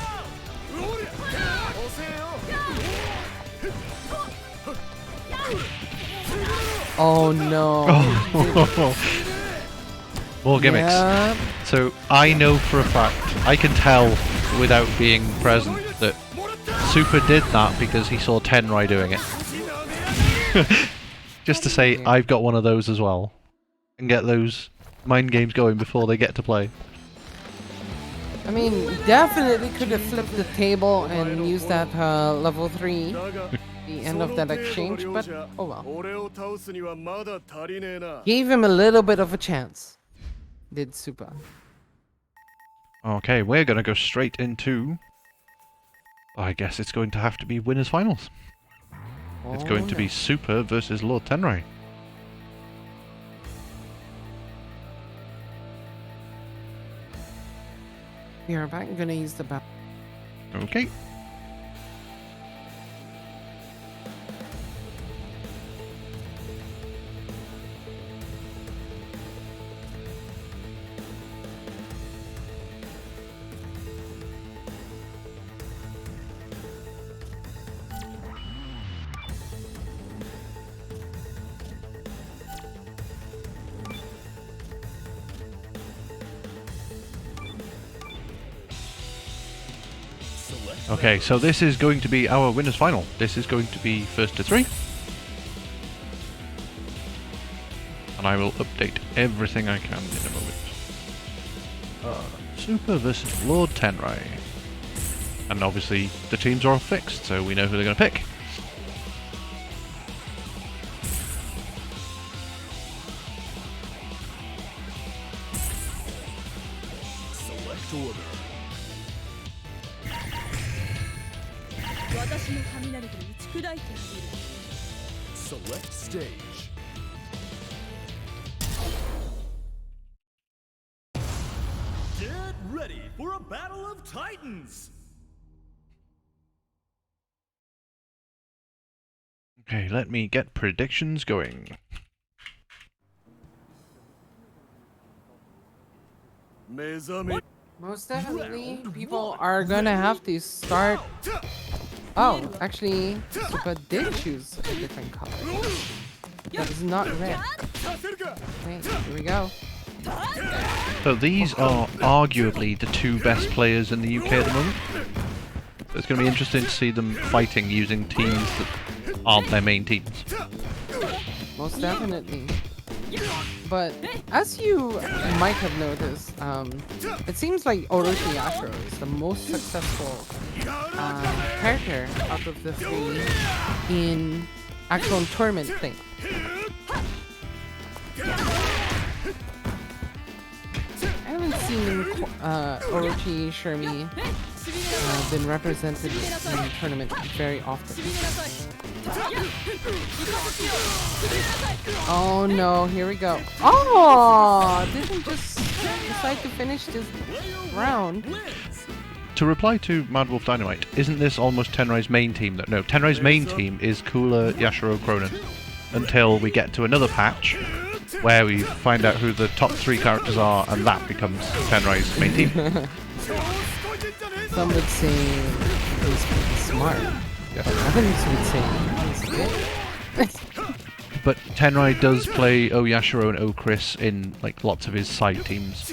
Oh no. More gimmicks. Yeah. So I know for a fact, I can tell without being present that Super did that because he saw Tenrai doing it. Just to say, I've got one of those as well. And get those mind games going before they get to play. I mean, definitely could have flipped the table and used that level 3, the end of that exchange, but oh well. Gave him a little bit of a chance. Did Super. Okay, we're going to go straight into... I guess it's going to have to be winners finals. It's going to be Super versus Lord Tenrai. We are back. I'm gonna use the battle. Okay. Okay, so this is going to be our winners final. This is going to be first to 3. And I will update everything I can in a moment. Super versus Lord Tenrai. And obviously the teams are all fixed, so we know who they're going to pick. Select stage. Get ready for a battle of titans! Okay, let me get predictions going. Most definitely, people are gonna have to start. Oh, actually, Super did choose a different color. That is not red. Okay, here we go. So these are arguably the two best players in the UK at the moment. So it's going to be interesting to see them fighting using teams that aren't their main teams. Most definitely. But as you might have noticed, it seems like Orochi Yashiro is the most successful character out of the three in actual tournament play. I haven't seen Orochi Shermie been represented in tournament very often. Oh no, here we go. Oh, didn't just decide to finish this round. To reply to Mad Wolf Dynamite, isn't this almost Tenrai's main team? No, Tenrai's main team is Cooler, Yashiro, Cronin. Until we get to another patch where we find out who the top 3 characters are, and that becomes Tenrai's main team. Some would say he's pretty smart. Yeah. Others would say he's good. But Tenrai does play Yashiro and Chris in like lots of his side teams.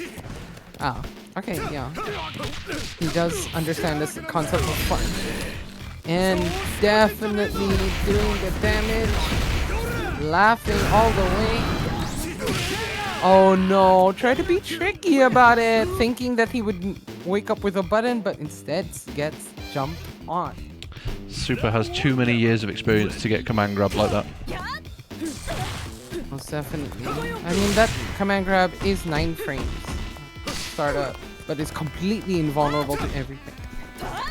Oh, okay, yeah. He does understand this concept of fun. And definitely doing the damage. Laughing all the way. Oh no, try to be tricky about it. Thinking that he would wake up with a button, but instead gets jumped on. Super has too many years of experience to get command grab like that. Most definitely. I mean, that command grab is 9 frames. Startup, but it's completely invulnerable to everything.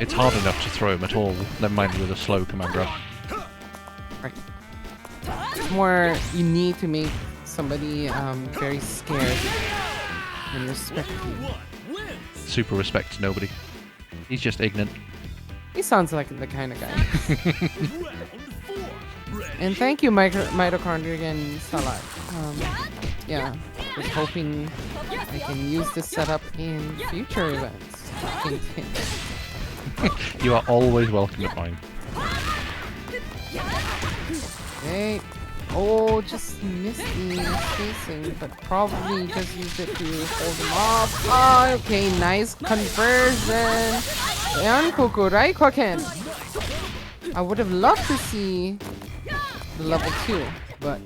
It's hard enough to throw him at all, never mind with a slow command grab. Right. It's more, you need to make somebody very scared and respect you. Super respects nobody. He's just ignorant. He sounds like the kind of guy. And thank you, Mitochondrian Salad. Yeah, just hoping I can use this setup in future events. You are always welcome at mine. Okay. Oh, just missed the spacing, but probably just used it to hold him off. Oh, okay, nice conversion. Yankoku Raikoken. I would have loved to see the level 2, but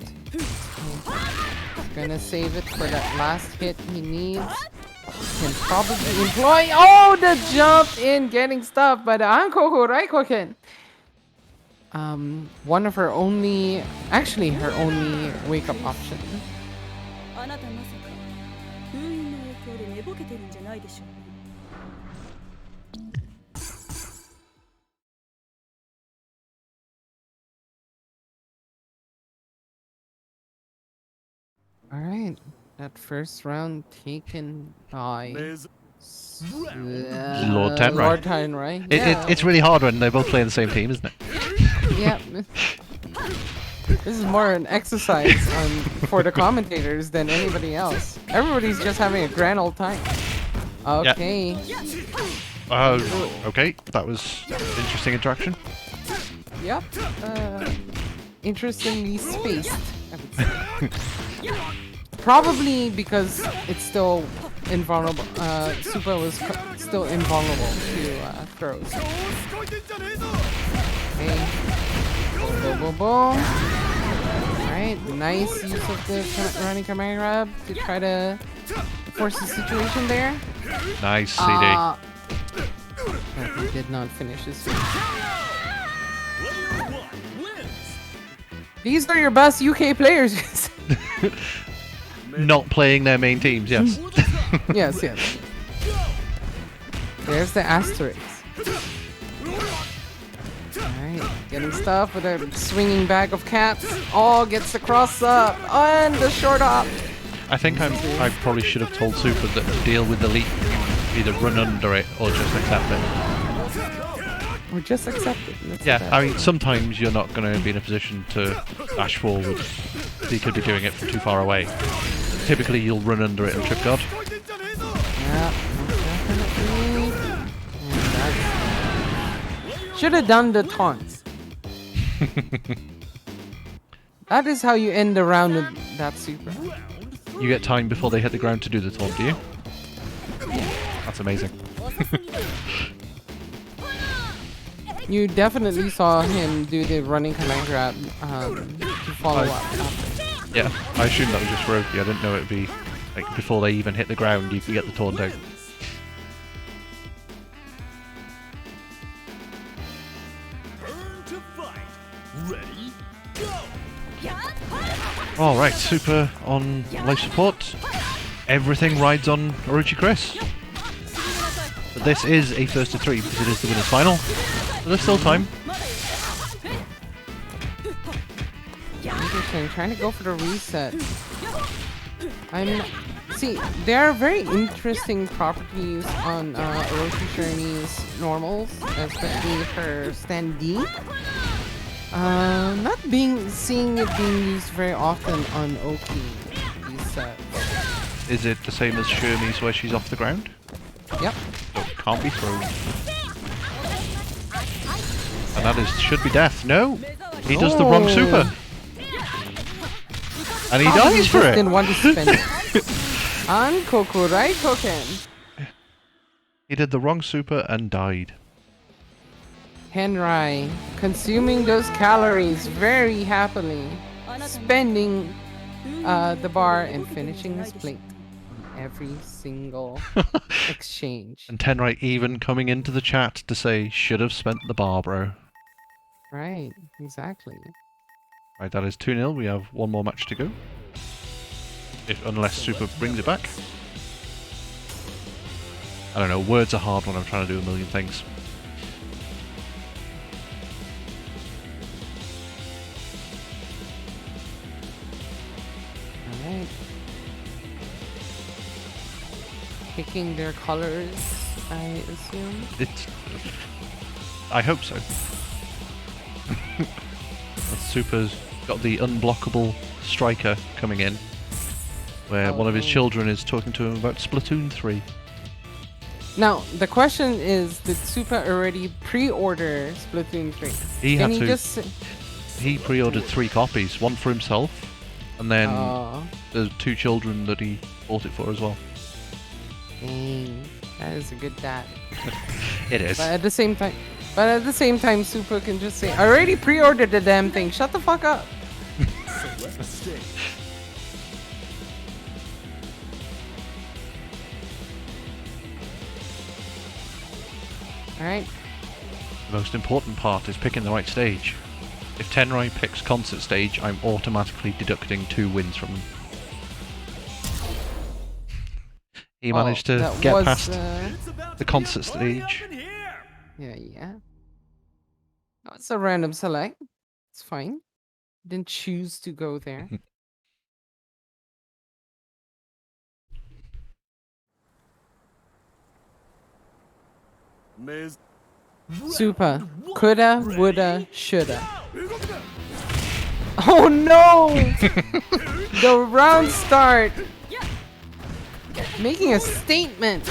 gonna save it for that last hit he needs. Can probably employ. Oh, the jump in getting stuff by the Yankoku Raikoken. One of her only, actually her only wake-up option. Alright, that first round taken by Lord Tenrai. Lord Tenrai. It's really hard when they both play in the same team, isn't it? Yeah. This is more an exercise for the commentators than anybody else. Everybody's just having a grand old time. Okay. Okay, that was interesting interaction. Yep. Interestingly spaced, I would say. Probably because it's still invulnerable. Super was still invulnerable to throws. Okay. Boom, boom, boom, boom. Alright, nice use of the running command grab to try to force the situation there. Nice CD. But he did not finish his speech. These are your best UK players. Not playing their main teams, yes. Yes, yes. There's the asterisk. Alright, Getting stuff with a swinging bag of cats. All gets the cross up and the short up. I think I probably should have told Super that to deal with the leap, you either run under it or just accept it. Or just accept it. That's Yeah, I mean, sometimes you're not going to be in a position to dash forward. You could be doing it from too far away. Typically, you'll run under it and trip dodge. Yeah, definitely. Should have done the taunts. That is how you end the round with that super. You get time before they hit the ground to do the taunt, do you? That's amazing. You definitely saw him do the running command grab to follow up after. Yeah, I assumed that was just for Orochi. I didn't know it'd be like before they even hit the ground, you can get the taunt out. Turn to fight. Ready, go! Alright, Super on life support. Everything rides on Orochi Chris. But this is a first to 3 because it is the winner's final. But there's still time. Interesting, trying to go for the reset. See, there are very interesting properties on Orochi Journey's normals, especially her stand D. Not seeing it being used very often on Oki these sets. Is it the same as Shermie's where she's off the ground? Yep. So it can't be thrown. And that should be death. No! He does the wrong super! And he dies for it! Didn't want to spend it. On Kokurai Token. He did the wrong super and died. Henrai consuming those calories very happily, spending the bar and finishing his plate every single exchange. And Tenrai even coming into the chat to say, should have spent the bar, bro. Right, exactly. Right, that is 2-0. We have one more match to go. Unless Super brings it back. I don't know, words are hard when I'm trying to do a million things. Alright. Picking their colors, I assume. I hope so. Super's got the unblockable striker coming in, where one of his children is talking to him about Splatoon 3. Now, the question is, did Super already pre-order Splatoon 3? He pre-ordered 3 copies, one for himself, and then the 2 children that he bought it for as well. Dang, that is a good dad. It is. But at the same time, Super can just say, I already pre-ordered the damn thing, shut the fuck up. Alright. The most important part is picking the right stage. If Tenrai picks concert stage, I'm automatically deducting 2 wins from him. He managed to get past the concert stage. Yeah. Oh, it's a random select. It's fine. Didn't choose to go there. Super. Coulda, woulda, shoulda. Oh no! The round start. Making a statement.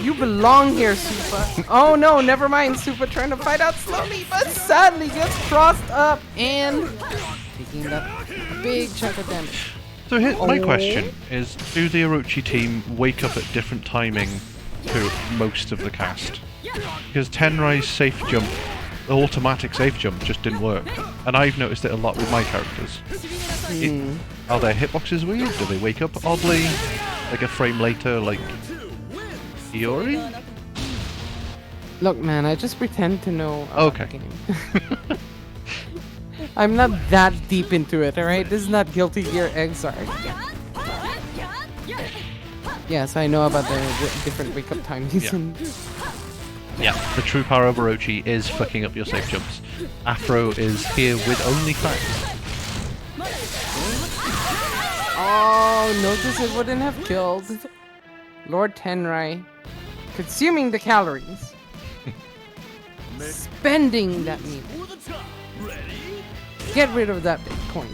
You belong here, Super. Oh no, never mind. Super trying to fight out slowly, but sadly gets crossed up and taking that big chunk of damage. So my question is, do the Orochi team wake up at different timing to most of the cast? Because Tenrai's safe jump, the automatic safe jump, just didn't work. And I've noticed it a lot with my characters. Are their hitboxes weird? Do they wake up oddly? Like a frame later, like Iori? Look, man, I just pretend to know. Okay. The game. I'm not that deep into it, alright? This is not Guilty Gear Xrd. Yes, I know about the different wake up times. Yeah. Yeah, the true power of Orochi is fucking up your safe jumps. Afro is here with only facts. Oh, notice it wouldn't have killed. Lord Tenrai. Consuming the calories. Spending that meat. For the top. Ready? Get rid of that Bitcoin.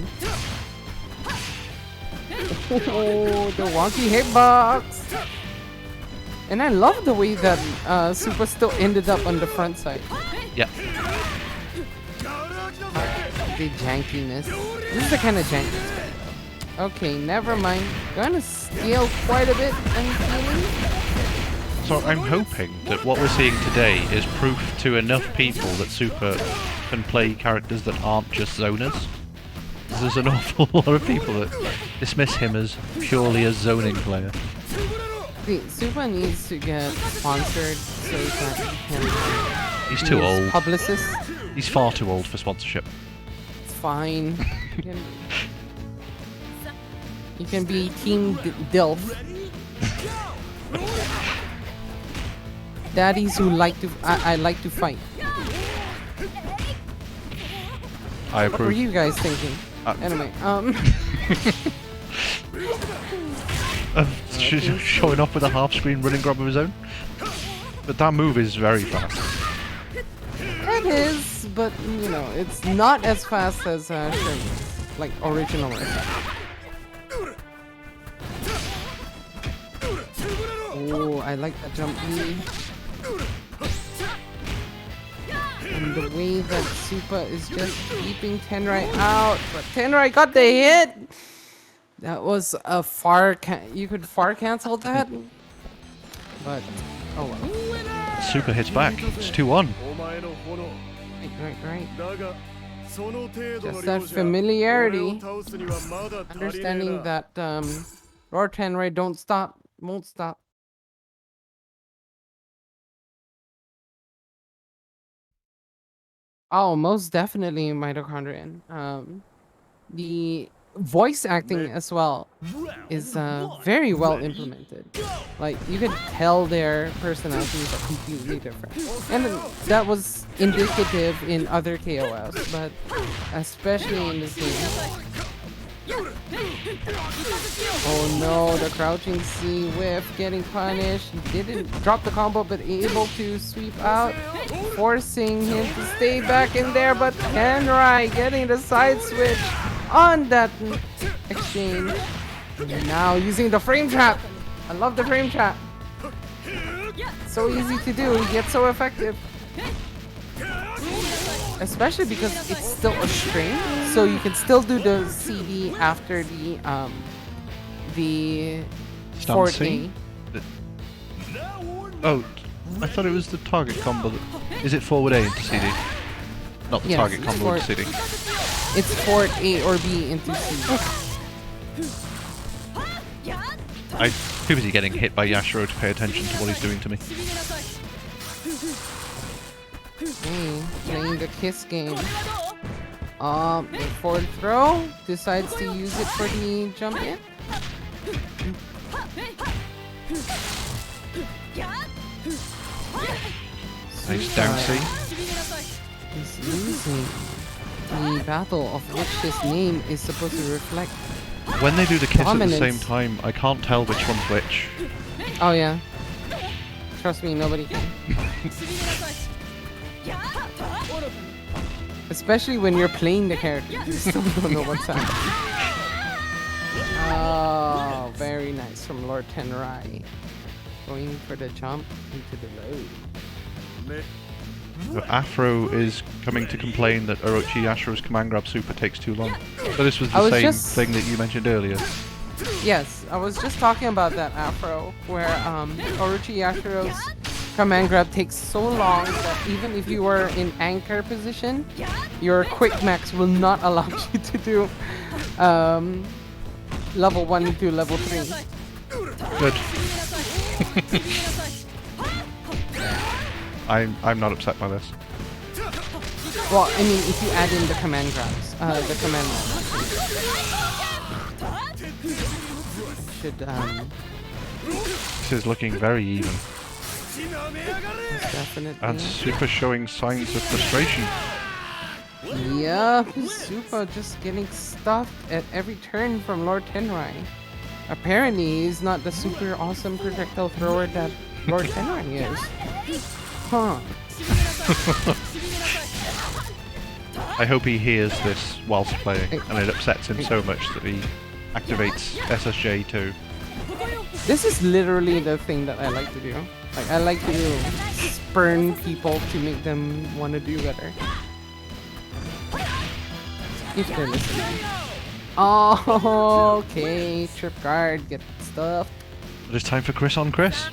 Oh, the wonky hitbox. And I love the way that Super still ended up on the front side. Yeah. The jankiness. This is the kind of jankiness. Okay, never mind. Gonna steal quite a bit, I'm feeling. So I'm hoping that what we're seeing today is proof to enough people that Super can play characters that aren't just zoners. There's an awful lot of people that dismiss him as purely a zoning player. See, Super needs to get sponsored so that he can... He's too old. Publicist. He's far too old for sponsorship. It's fine. You can be Team Dilf. Daddies who like to... I like to fight. I What were approve. you guys thinking? Anyway, Showing off with a half-screen running grab of his own. But that move is very fast. It is, but you know, it's not as fast as Sherman's, like original. Oh, I like that jump E. And the way that Super is just keeping Tenrai out, but Tenrai got the hit. That was a you could far cancel that, but oh well. Super hits back. It's 2-1. Right. Just that familiarity, understanding that Lord Tenrai won't stop. Oh, most definitely mitochondrian. The voice acting as well is very well implemented. Like, you could tell their personalities are completely different. And that was indicative in other KOFs, but especially in this game. Oh no, the crouching C whiff getting punished. He didn't drop the combo, but able to sweep out, forcing him to stay back in there. But Tenrai getting the side switch on that exchange. And now using the frame trap. I love the frame trap. So easy to do, yet so effective. Especially because it's still a string, so you can still do the CD after the forward A. Oh, I thought it was the target combo. Is it forward A into CD? Not the Yes, target it's combo forward. into CD. It's forward A or B into C. I'm too busy getting hit by Yashiro to pay attention to what he's doing to me. Playing the kiss game. The forward throw, decides to use it for the jump in. Nice down C. He's losing the battle of which his name is supposed to reflect. When they do the kiss at Dominance. the same time, I can't tell which one's which. Oh yeah. Trust me, nobody can. Especially when you're playing the character, you still don't know what's happening. Oh, very nice from Lord Tenrai. Going for the jump into the load. So Afro is coming to complain that Orochi Yashiro's command grab super takes too long. So this was the same thing that you mentioned earlier. Yes, I was just talking about that Afro, where Orochi Yashiro's command grab takes so long that even if you were in anchor position, your quick max will not allow you to do level 1 into level 3. Good. I'm not upset by this. Well, I mean, if you add in the command grabs, the command should This is looking very even. Definitely. And Super showing signs of frustration. Yeah, Super just getting stuffed at every turn from Lord Tenrai. Apparently, he's not the super awesome projectile thrower that Lord Tenrai is. Huh. I hope he hears this whilst playing, and it upsets him so much that he activates SSJ too. This is literally the thing that I like to do. Like, I like to spurn people to make them want to do better. If they're listening. Oh, okay. Trip guard, get stuffed. But it's time for Chris on Chris.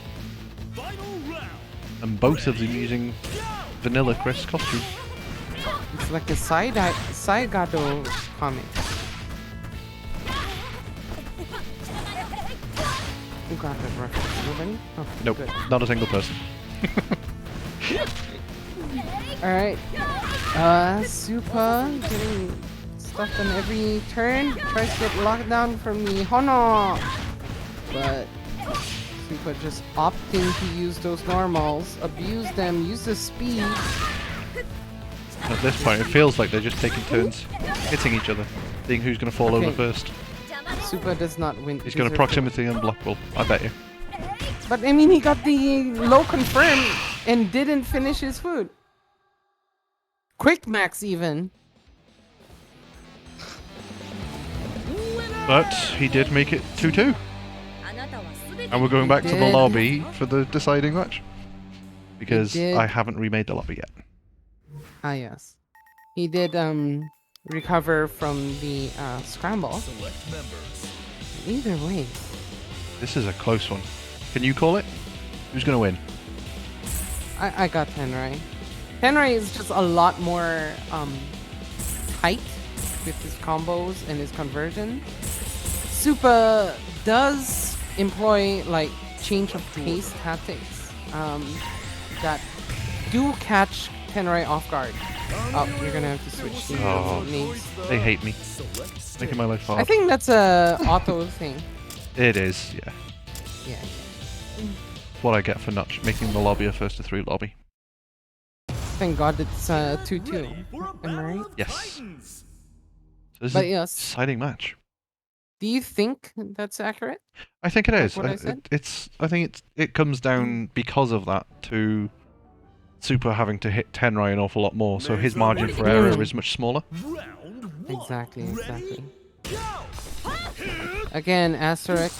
And both of them using vanilla Chris costume. It's like a Saigato comic. Who got that reference? Nobody? Oh, Nope, good. not a single person. Alright. Super getting stuff on every turn. Tries to get locked down from the Hono. But Super just opting to use those normals, abuse them, use the speed. At this point, it feels like they're just taking turns hitting each other, seeing who's going to fall over Okay. first. Super does not win. He's going to proximity unblockable, I bet you. But I mean, he got the low confirm and didn't finish his food. Quick max even. But he did make it 2-2. And we're going back to the did. lobby for the deciding match. Because did. I haven't remade the lobby yet. Ah yes, he did recover from the scramble. Either way, This is a close one. Can you call it? Who's going to win? I got Tenrai. Tenrai is just a lot more tight with his combos and his conversion. Super does employ like change of pace tactics that do catch Tenrai off guard. Oh, you're gonna have to switch the Oh. names. They hate me. Making my life hard. I think that's a auto thing. It is, yeah. Yeah. It's what I get for not making the lobby a first to 3 lobby. Thank God it's 2-2. Am I right? Yes. So this But is a yes. deciding match. Do you think that's accurate? I think it is. what I said? I think it comes down because of that to Super having to hit Tenrai an awful lot more, so his margin for error is much smaller. Exactly. Again, Asterix,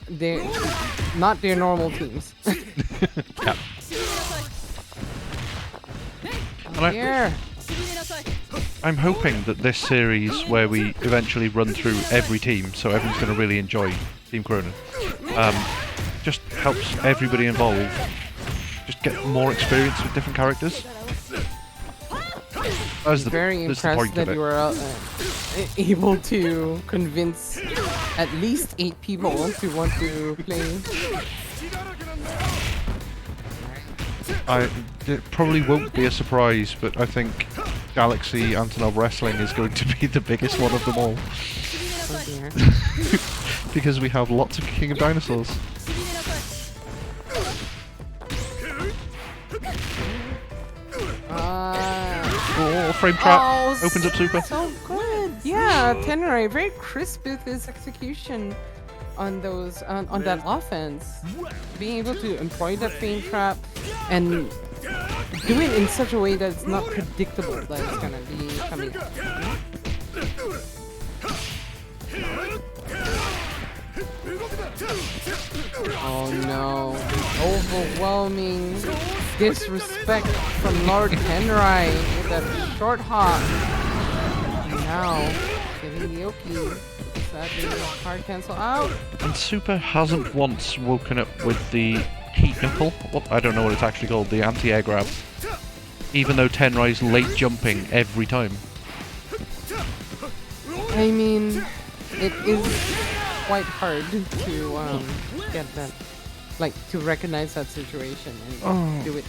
they're not their normal teams. Yeah. And Here. I'm hoping that this series, where we eventually run through every team, so everyone's going to really enjoy Team Cronin, just helps everybody involved just get more experience with different characters. That's Very that's the impressed point that of it. you were able to convince at least 8 people to want to play. It probably won't be a surprise, but I think Galaxy Antonov Wrestling is going to be the biggest one of them all. Oh dear. Because we have lots of King of Dinosaurs. Oh, frame trap Oh, opens up Super. So good. Yeah, Tenrai, very crisp with his execution on those on that offense. Being able to employ that frame trap and do it in such a way that it's not predictable that it's gonna be coming out. Oh no. Overwhelming disrespect from Lord Tenrai with that short hop. Now, getting the Oki. Sadly, hard cancel out. And Super hasn't once woken up with the heat knuckle. What? I don't know what it's actually called. The anti-air grab. Even though Tenrai's late jumping every time. I mean, it is quite hard to get that, like, to recognize that situation and do it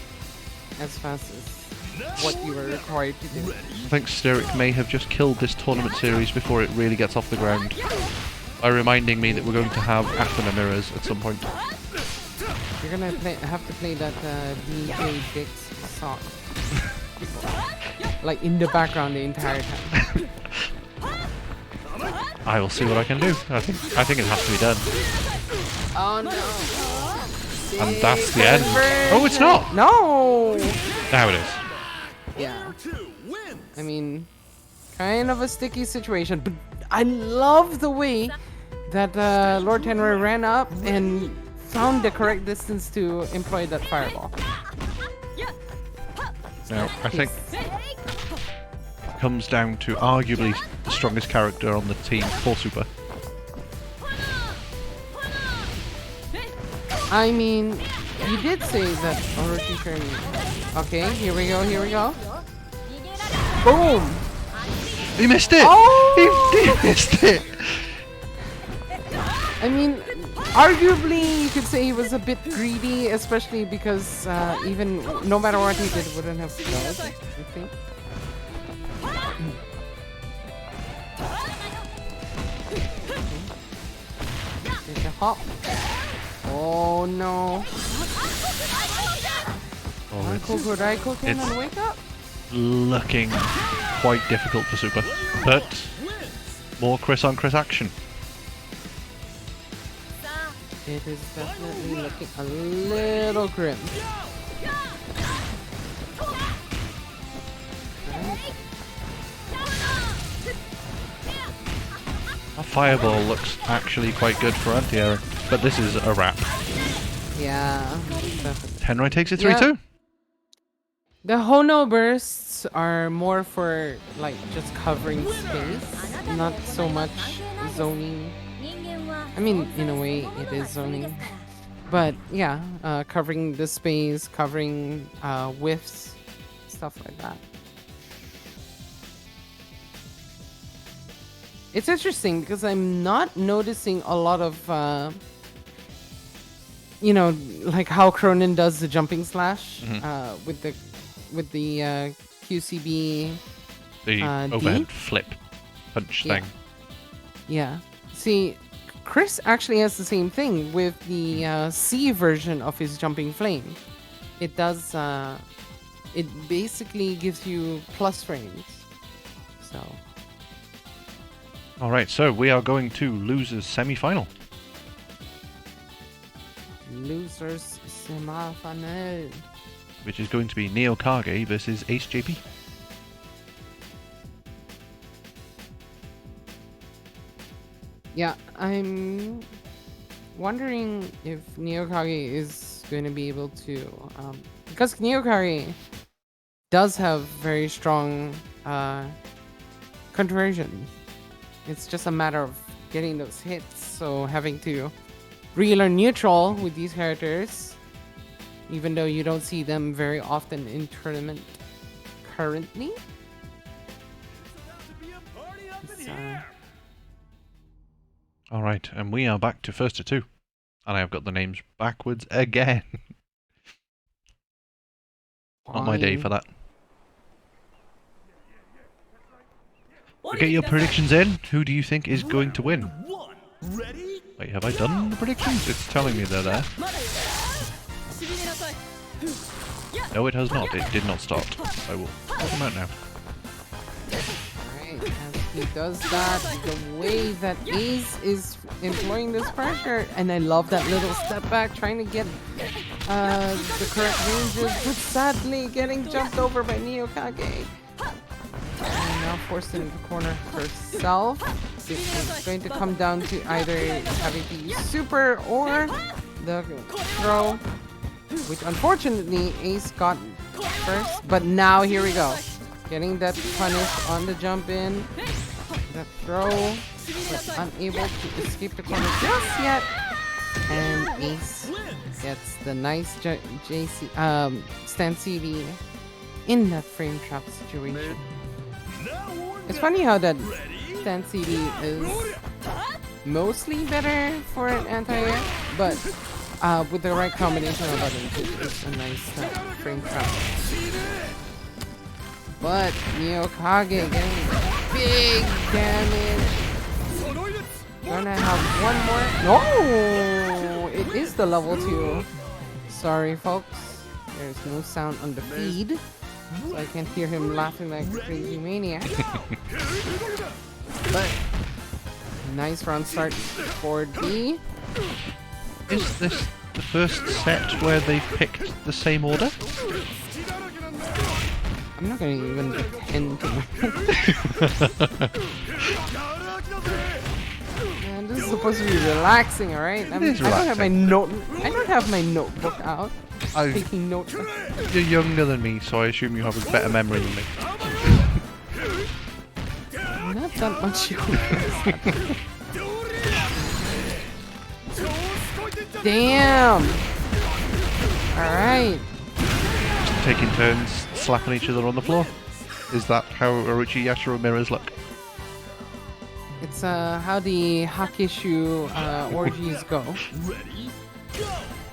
as fast as what you were required to do. I think Styric may have just killed this tournament series before it really gets off the ground by reminding me that we're going to have Athena mirrors at some point. You're gonna have to play that DJ Dix song. Like in the background the entire time. I will see what I can do. I think it has to be done. Oh no! And that's the end. Oh, it's not! No! Now it is. Yeah. I mean, kind of a sticky situation, but I love the way that Lord Tenroi ran up and found the correct distance to employ that fireball. Now, I think it comes down to arguably the strongest character on the team for Super. I mean, you did say that Orochi training. Okay, here we go, here we go. Boom! He missed it! Oh! He missed it! I mean, arguably you could say he was a bit greedy, especially because even no matter what he did, wouldn't have failed, I think. There's a hop. Oh no. Oh, Raiko came and wake up. Looking quite difficult for Super, but more Chris on Chris action. It is definitely looking a little grim. That fireball looks actually quite good for anti-air, but this is a wrap. Yeah, definitely. Tenroi takes it 3-2. The Hono bursts are more for like just covering space, not so much zoning. I mean, in a way, it is zoning. But yeah, covering the space, covering whiffs, stuff like that. It's interesting because I'm not noticing a lot of, you know, like how Cronin does the jumping slash with the QCB. The overhead flip punch thing. Yeah. See, Chris actually has the same thing with the C version of his jumping flame. It does, it basically gives you plus frames. So. Alright, so we are going to losers semi-final. Losers semi-final. Which is going to be Neo Kage versus Ace JP. Yeah, I'm wondering if Neo Kage is going to be able to, because Neo Kage does have very strong conversion. It's just a matter of getting those hits, so having to relearn neutral with these characters, even though you don't see them very often in tournament currently. Alright, and we are back to first to two. And I have got the names backwards again. Not my day for that. Get your predictions in. Who do you think is going to win? Wait, have I done the predictions? It's telling me they're there. No, it has not. It did not start. I will check them out now. Alright, as he does that, the way that Ace is employing this pressure, and I love that little step back, trying to get the correct ranges, but sadly getting jumped over by Neo Kage. And now forced into the corner herself. It's going to come down to either having to use super or the throw, which unfortunately Ace got first, but now here we go. Getting that punish on the jump in, the throw, but unable to escape the corner just yet. And Ace gets the nice stand CD in that frame trap situation. It's funny how that stand CD is mostly better for an anti-air, but with the right combination of buttons, it's a nice frame trap. But Neo Kage getting big damage. Gonna have one more. No! It is the level 2. Sorry, folks. There's no sound on the feed, so I can't hear him laughing like a crazy maniac. But nice round start for D. Is this the first set where they've picked the same order? I'm not gonna even pretend to. Man, this is supposed to be relaxing, alright? I don't have my notebook out. Taking notes. You're younger than me, so I assume you have a better memory than me. Not that much younger. Damn! Alright. Taking turns slapping each other on the floor. Is that how Orochi Yashiro mirrors look? It's how the Hakishu orgies go.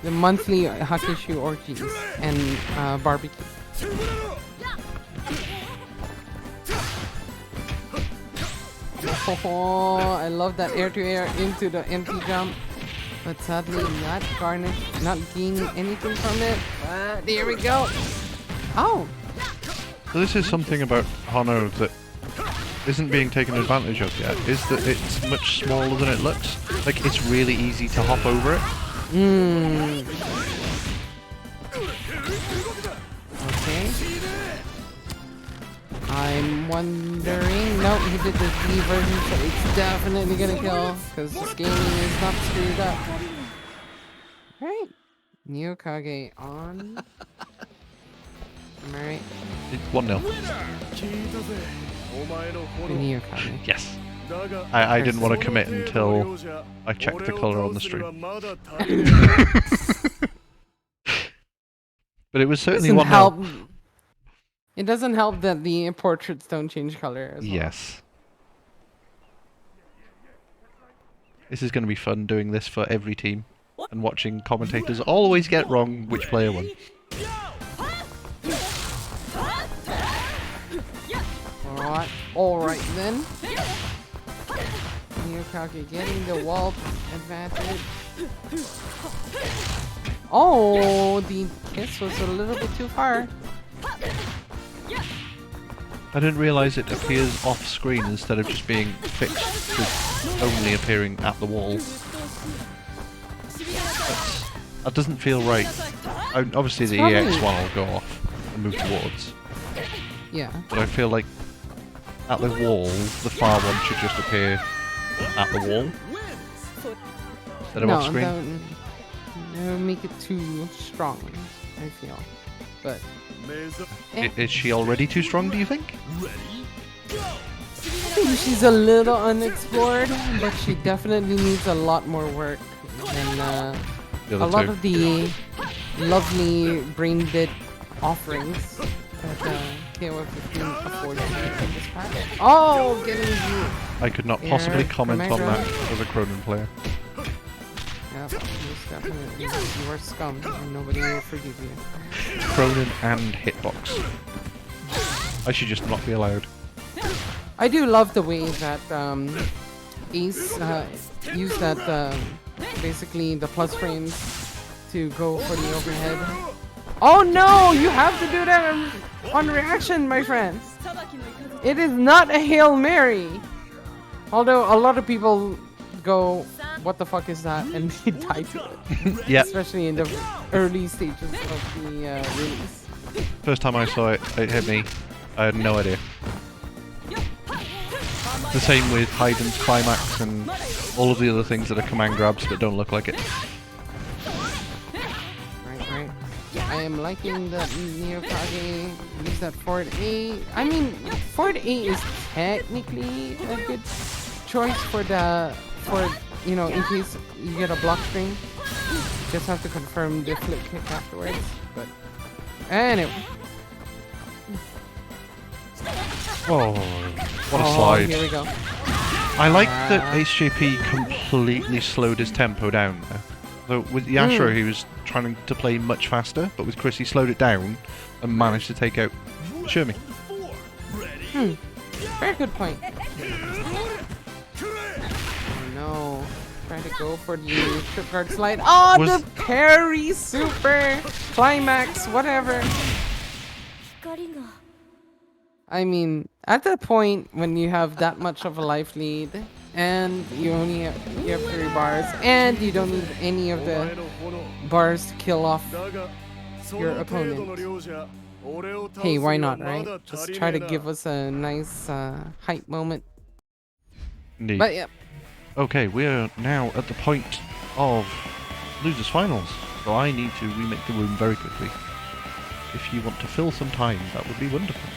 The monthly Hakishu orgies and barbecue. Oh, I love that air-to-air into the empty jump. But sadly not garnished, not gaining anything from it. There we go. Oh! So this is something about Hano that isn't being taken advantage of yet, is that it's much smaller than it looks. Like, it's really easy to hop over it. Okay. I'm wondering... Nope, he did the D version, so it's definitely gonna kill, because this gaming is not screwed up. Right. Neokage on. Am I right? It's 1-0. Neokage. Yes. I didn't want to commit until I checked the colour on the stream. But it was certainly 1-0. It doesn't help that the portraits don't change color as well. Yes. This is going to be fun doing this for every team and watching commentators always get wrong which player won. Alright then. Neokage getting the wall advantage. Oh, the kiss was a little bit too far. I didn't realise it appears off screen instead of just being fixed to only appearing at the wall. That doesn't feel right. Obviously the EX one will go off and move towards. Yeah. But I feel like at the wall, the far one should just appear at the wall instead of off screen. That would make it too strong, I feel. But is she already too strong, do you think? I think she's a little unexplored, but she definitely needs a lot more work than a lot of the lovely brain-dead offerings that KOF can afford to take this pack. Oh, getting you! I could not possibly comment on that as a Cronin player. Yep, most definitely. You are scum, and nobody will forgive you. Cronin and Hitbox. I should just not be allowed. I do love the way that Ace used that, basically the plus frames to go for the overhead. Oh no! You have to do that on reaction, my friends! It is not a Hail Mary! Although a lot of people go, what the fuck is that? And they die to it. Yeah. Especially in the early stages of the release. First time I saw it, it hit me. I had no idea. The same with Hayden's Climax and all of the other things that are command grabs that don't look like it. Right. I am liking that Neokage use that forward A. I mean, forward A is technically a good choice for you know, in case you get a block string. Just have to confirm the flip kick afterwards. But anyway. Oh, what a slide. Here we go. I like that HJP completely slowed his tempo down there. So with Yashiro he was trying to play much faster, but with Chris he slowed it down and managed to take out Shermie. Very good point. Oh no. Try to go for the trip guard slide. Oh, Was- the parry super climax, whatever. I mean, at that point when you have that much of a life lead and you have 3 bars and you don't need any of the bars to kill off your opponent. Hey, why not, right? Just try to give us a nice hype moment. Indeed. But yeah, Okay, we are now at the point of losers finals, so I need to remake the room very quickly. If you want to fill some time, that would be wonderful.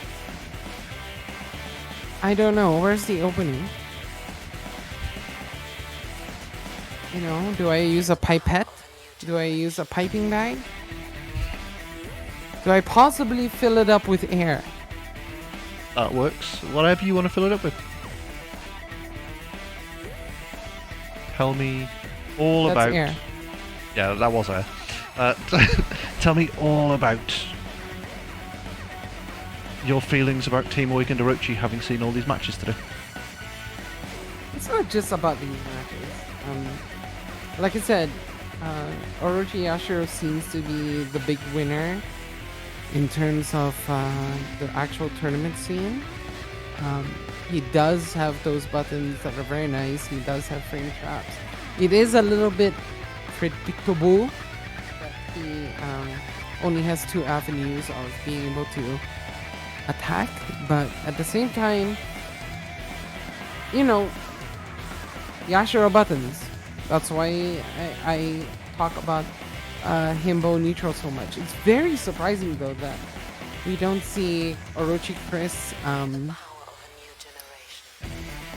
I don't know. Where's the opening? You know, do I use a pipette? Do I use a piping bag? Do I possibly fill it up with air? That works. Whatever you want to fill it up with. Tell me all That's about... air. Yeah, that was air. Tell me all about your feelings about Team Awakened Orochi having seen all these matches today. It's not just about these matches. Like I said, Orochi Yashiro seems to be the big winner in terms of the actual tournament scene. He does have those buttons that are very nice. He does have frame traps. It is a little bit predictable that he only has 2 avenues of being able to attack, but at the same time, you know, Yashiro buttons. That's why I talk about Himbo neutral so much. It's very surprising though that we don't see Orochi Chris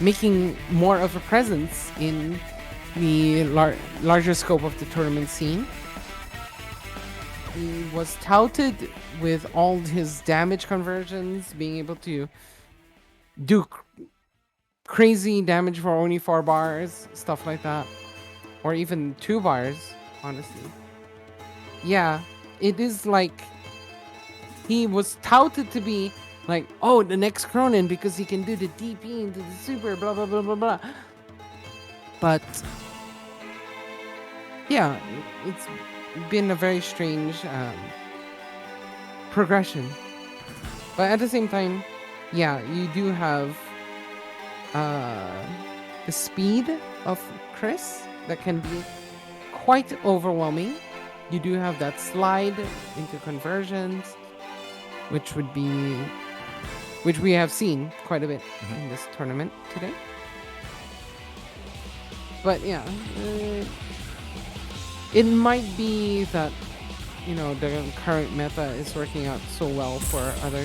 making more of a presence in the larger scope of the tournament scene. He was touted with all his damage conversions, being able to do crazy damage for only 4 bars, stuff like that. Or even 2 bars, honestly. Yeah, it is like he was touted to be like, oh, the next Cronin because he can do the DP into the super, blah, blah, blah, blah, blah. But yeah, it's been a very strange progression. But at the same time, yeah, you do have the speed of Chris that can be quite overwhelming. You do have that slide into conversions, which we have seen quite a bit in this tournament today. But yeah, it might be that, you know, the current meta is working out so well for other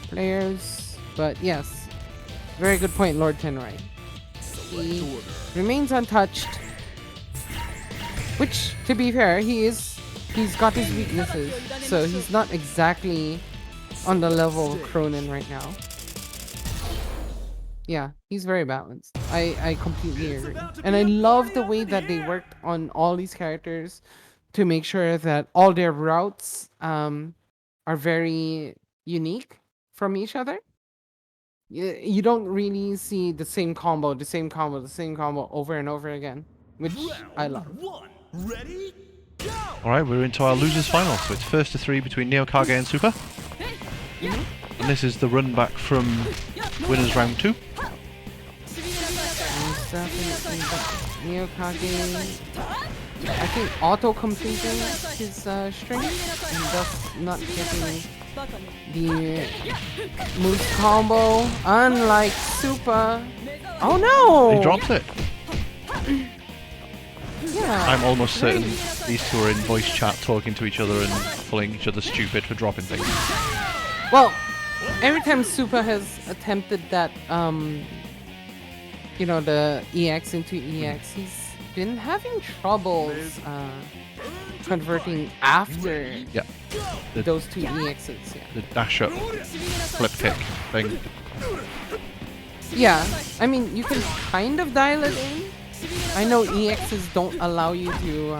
players. But yes, very good point, Lord Tenrai. He remains untouched, which, to be fair, he's got his weaknesses, so he's not exactly on the level of Cronin right now. Yeah, he's very balanced. I completely agree. And I love the way that they worked on all these characters to make sure that all their routes are very unique from each other. You don't really see the same combo over and over again, which I love. Ready? Go! Alright, we're into our losers final, so it's first to 3 between Neokage and Super. And this is the run back from winners round 2. Neokage, I think, auto-completing his string and thus not getting the moves combo, unlike Super. Oh no! He drops it. Yeah. I'm almost certain these two are in voice chat talking to each other and calling each other stupid for dropping things. Well, every time Super has attempted that, you know, the EX into EX, he's been having troubles converting after those 2 EXs. Yeah. The dash up, flip kick thing. Yeah, I mean, you can kind of dial it in. I know EXs don't allow you to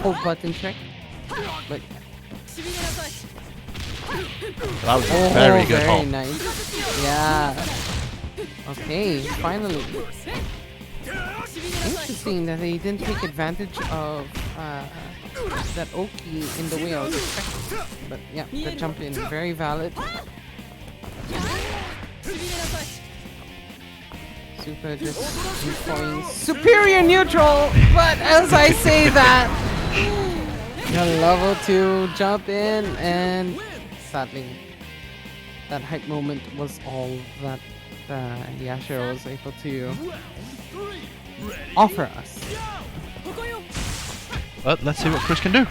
hold button check, but That was very good. Very nice. Yeah. Okay, finally. Interesting that they didn't take advantage of that Oki in the way I was expecting. But yeah, the jump in, very valid. Super just going superior neutral, but as I say that, the level 2 jump in, and sadly, that hype moment was all that Yashiro was able to offer us. But let's see what Chris can do.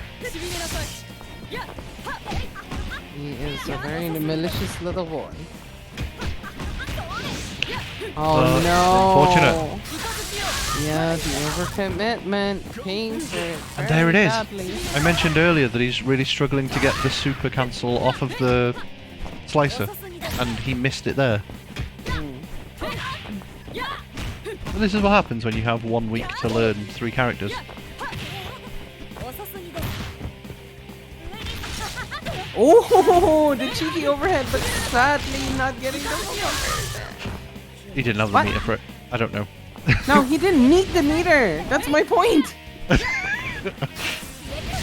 He is a very malicious little boy. Oh no! Unfortunate. Yeah, the overcommitment, paying for it. And there it is. Badly. I mentioned earlier that he's really struggling to get the super cancel off of the slicer, and he missed it there. But this is what happens when you have 1 week to learn 3 characters. Oh, the cheeky overhead, but sadly not getting the full. He didn't have the meter for it. I don't know. No, he didn't need the meter. That's my point.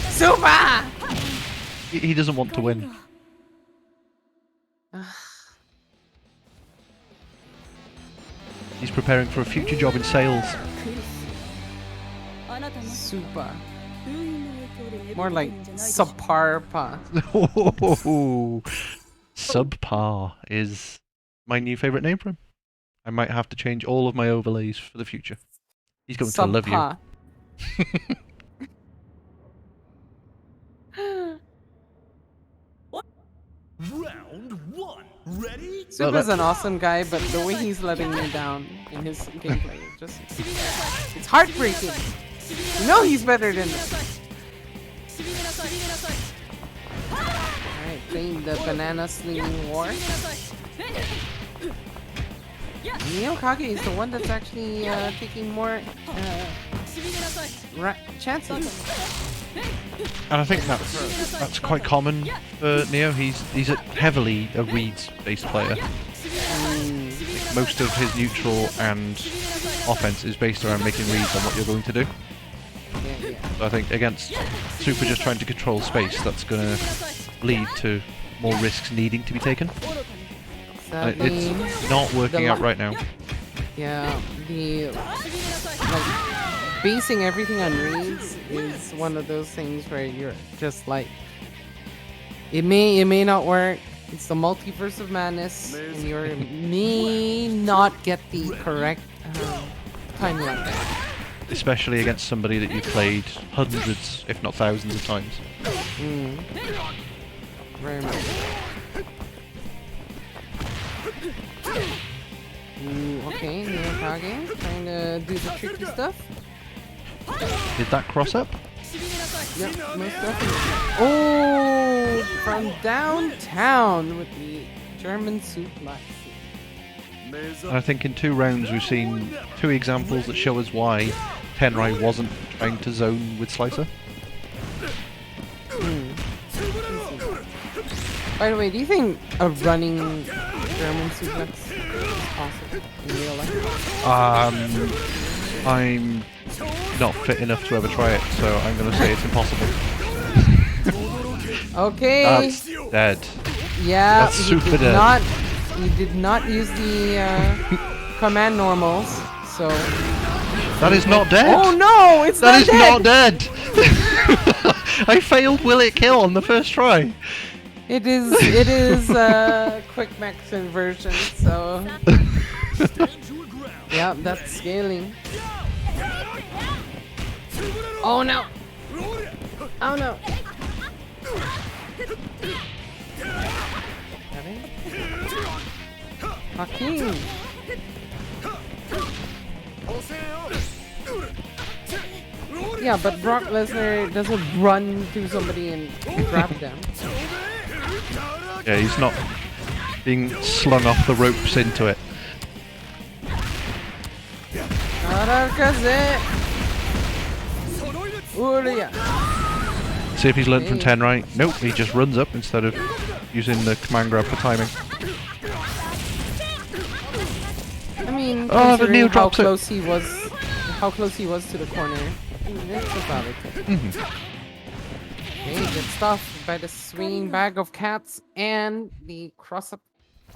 Super! He doesn't want to win. He's preparing for a future job in sales. Super. More like subpar pa. Subpar is my new favourite name for him. I might have to change all of my overlays for the future. He's going to love you. Round 1. Ready? Super's an awesome guy, but the way he's letting me down in his gameplay is just... it's heartbreaking. You know he's better than me. Alright, playing the banana slinging war. Neokage is the one that's actually taking more chances. And I think that's quite common for Neo. He's heavily a reads-based player. Most of his neutral and offense is based around making reads on what you're going to do. So I think against Super just trying to control space, that's going to lead to more risks needing to be taken. It's not working out right now. Yeah, basing everything on reads is one of those things where you're just like, it may not work. It's the multiverse of madness, and you may not get the correct timeline. Especially against somebody that you've played hundreds, if not thousands of times. Very much. Ooh, okay, Neokage trying to do the tricky stuff. Did that cross up? Yep, most definitely. Oh, from downtown with the German suplex. I think in 2 rounds we've seen 2 examples that show us why Tenrai wasn't trying to zone with Slicer. By the way, do you think a running German suplex is possible in real life? I'm not fit enough to ever try it, so I'm going to say it's impossible. Okay. That's dead. Yeah, that's super dead. You did not use the command normals, so... That is not dead! Oh no, it's not dead! That is not dead! I failed Will It Kill on the first try. It is quick max inversion, so... yeah, that's scaling. Oh no! Oh no! Hakim! Yeah, but Brock Lesnar doesn't run to somebody and grab them. Yeah, he's not being slung off the ropes into it. See if he's learned from Tenrai. Nope, he just runs up instead of using the command grab for timing. I mean, the Neo how drops close he was how close he was to the corner. It's a valid tip. Okay, good stuff by the swinging bag of cats and the cross-up.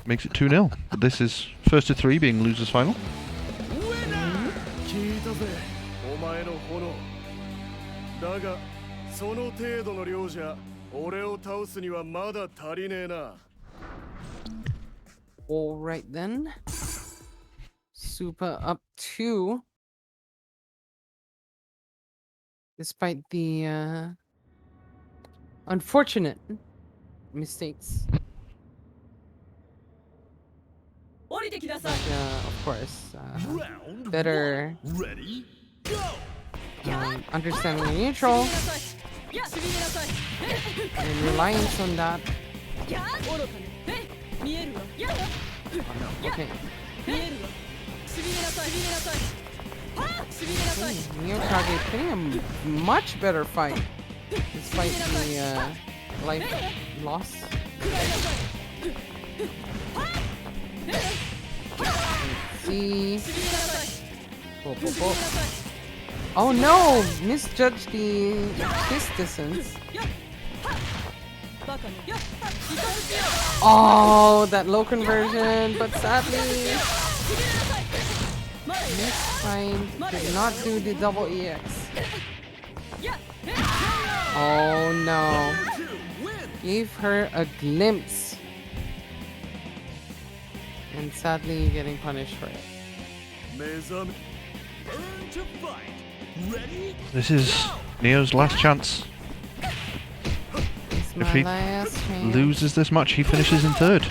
Makes it 2-0. But this is first to 3 being losers final. 聞いたぜお前の炎だがその程度の量じゃ俺を倒すにはまだ足りねえな Alright then. Super up 2. Despite the unfortunate mistakes. But, of course, Round better one. Ready go understanding the neutral and reliance on that. Okay. Miyokage putting a much better fight despite the life loss. Let's see. Oh no! Misjudged the kiss distance. Oh, that low conversion, but sadly, Mistimed did not do the double EX. Oh no. Gave her a glimpse. And sadly getting punished for it. Earn to fight. Ready? This is Neo's last chance. It's If my he last chance. loses this match, he finishes in 3rd.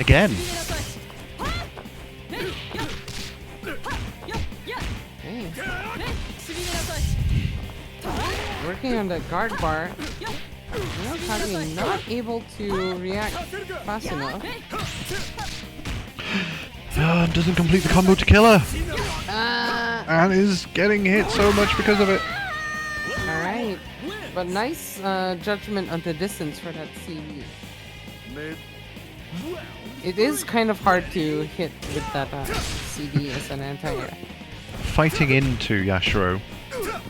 Again. Hey. Working on that guard bar. Miyokage not able to react fast enough. Doesn't complete the combo to kill her. And is getting hit so much because of it. Alright. But nice judgment on the distance for that CD. It is kind of hard to hit with that CD as an anti-air. Fighting into Yashiro,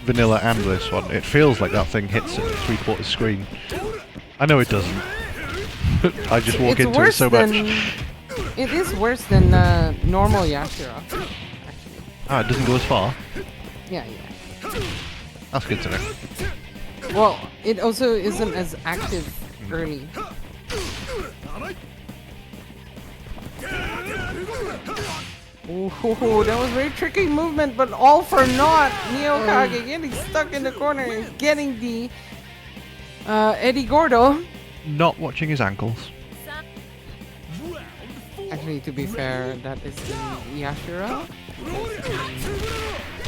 vanilla and this one, it feels like that thing hits at 3/4 screen. I know it doesn't. I just walk It's into it worse so than, much. It is worse than normal Yashiro, actually. Ah, it doesn't go as far. Yeah, yeah. That's good to know. Well, it also isn't as active early. Ooh, that was very tricky movement, but all for naught. Miyokage getting stuck in the corner and getting the Eddie Gordo. Not watching his ankles. Actually, to be fair, that is in Yashiro.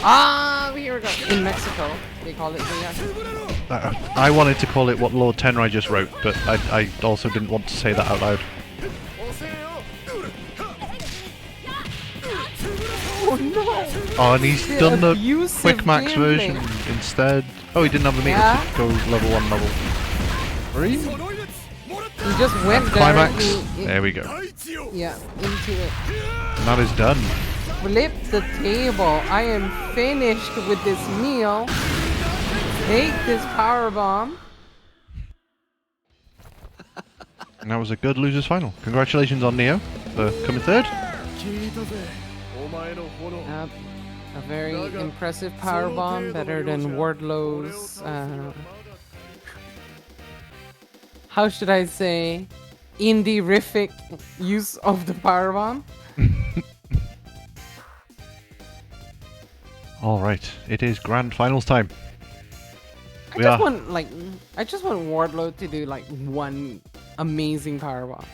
Ah, here we go. In Mexico, they call it the Yashiro. I wanted to call it what Lord Tenrai just wrote, but I also didn't want to say that out loud. Oh no! Oh, and he's done the abusive quick max gameplay. version instead. Oh, he didn't have the meter Yeah. to go level 1 level 3? He just went Climax. directly There we go. yeah, into it. And that is done. Flip the table. I am finished with this meal. Take this power bomb. And that was a good losers final. Congratulations on Neo for coming 3rd. A very impressive power bomb, better than Wardlow's. How should I say? Indie-rific use of the power bomb. All right, it is grand finals time. I just want Wardlow to do like one amazing power bomb.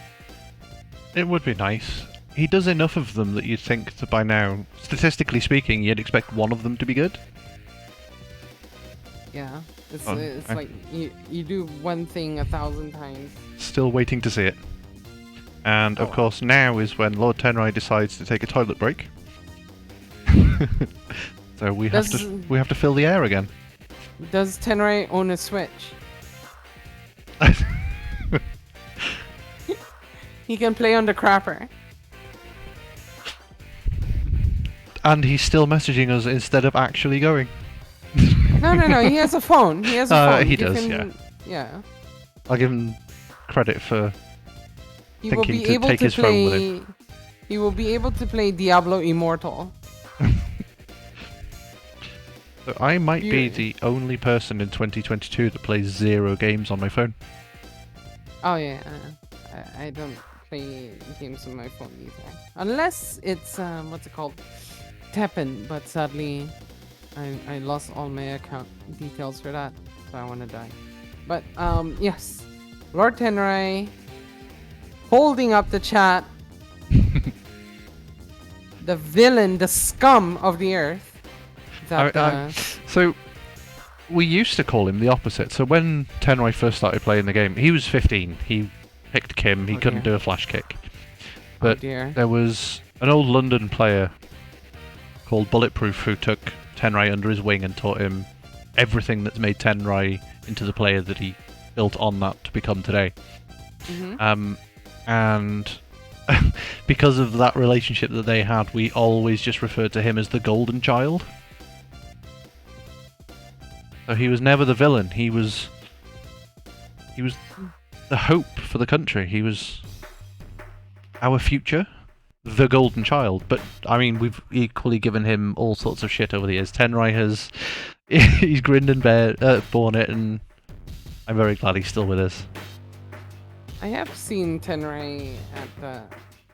It would be nice. He does enough of them that you'd think that by now, statistically speaking, you'd expect one of them to be good. Yeah, it's Okay. like you do one thing 1,000 times. Still waiting to see it. And of course, now is when Lord Tenrai decides to take a toilet break. So we have to fill the air again. Does Tenrai own a Switch? He can play on the crapper. And he's still messaging us instead of actually going. No, he has a phone. He has a phone. He does, yeah. Yeah. I'll give him credit for He will thinking be to able take to his phone with him. play. He will be able to play Diablo Immortal. So I might be the only person in 2022 that plays 0 games on my phone. Oh yeah, I don't play games on my phone either. Unless it's what's it called? Teppen, but sadly I lost all my account details for that, so I wanna die. But yes. Lord Tenrai holding up the chat. The villain, the scum of the earth. That, so we used to call him the opposite. So when Tenrai first started playing the game, he was 15. He picked Kim. He couldn't do a flash kick. But there was an old London player called Bulletproof who took Tenrai under his wing and taught him everything that's made Tenrai into the player that he built on that to become today. And because of that relationship that they had, we always just referred to him as the golden child. So he was never the villain. He was the hope for the country. He was our future, the golden child. But I mean, we've equally given him all sorts of shit over the years. Tenrai has he's grinned and borne it, and I'm very glad he's still with us. I have seen Tenrai at the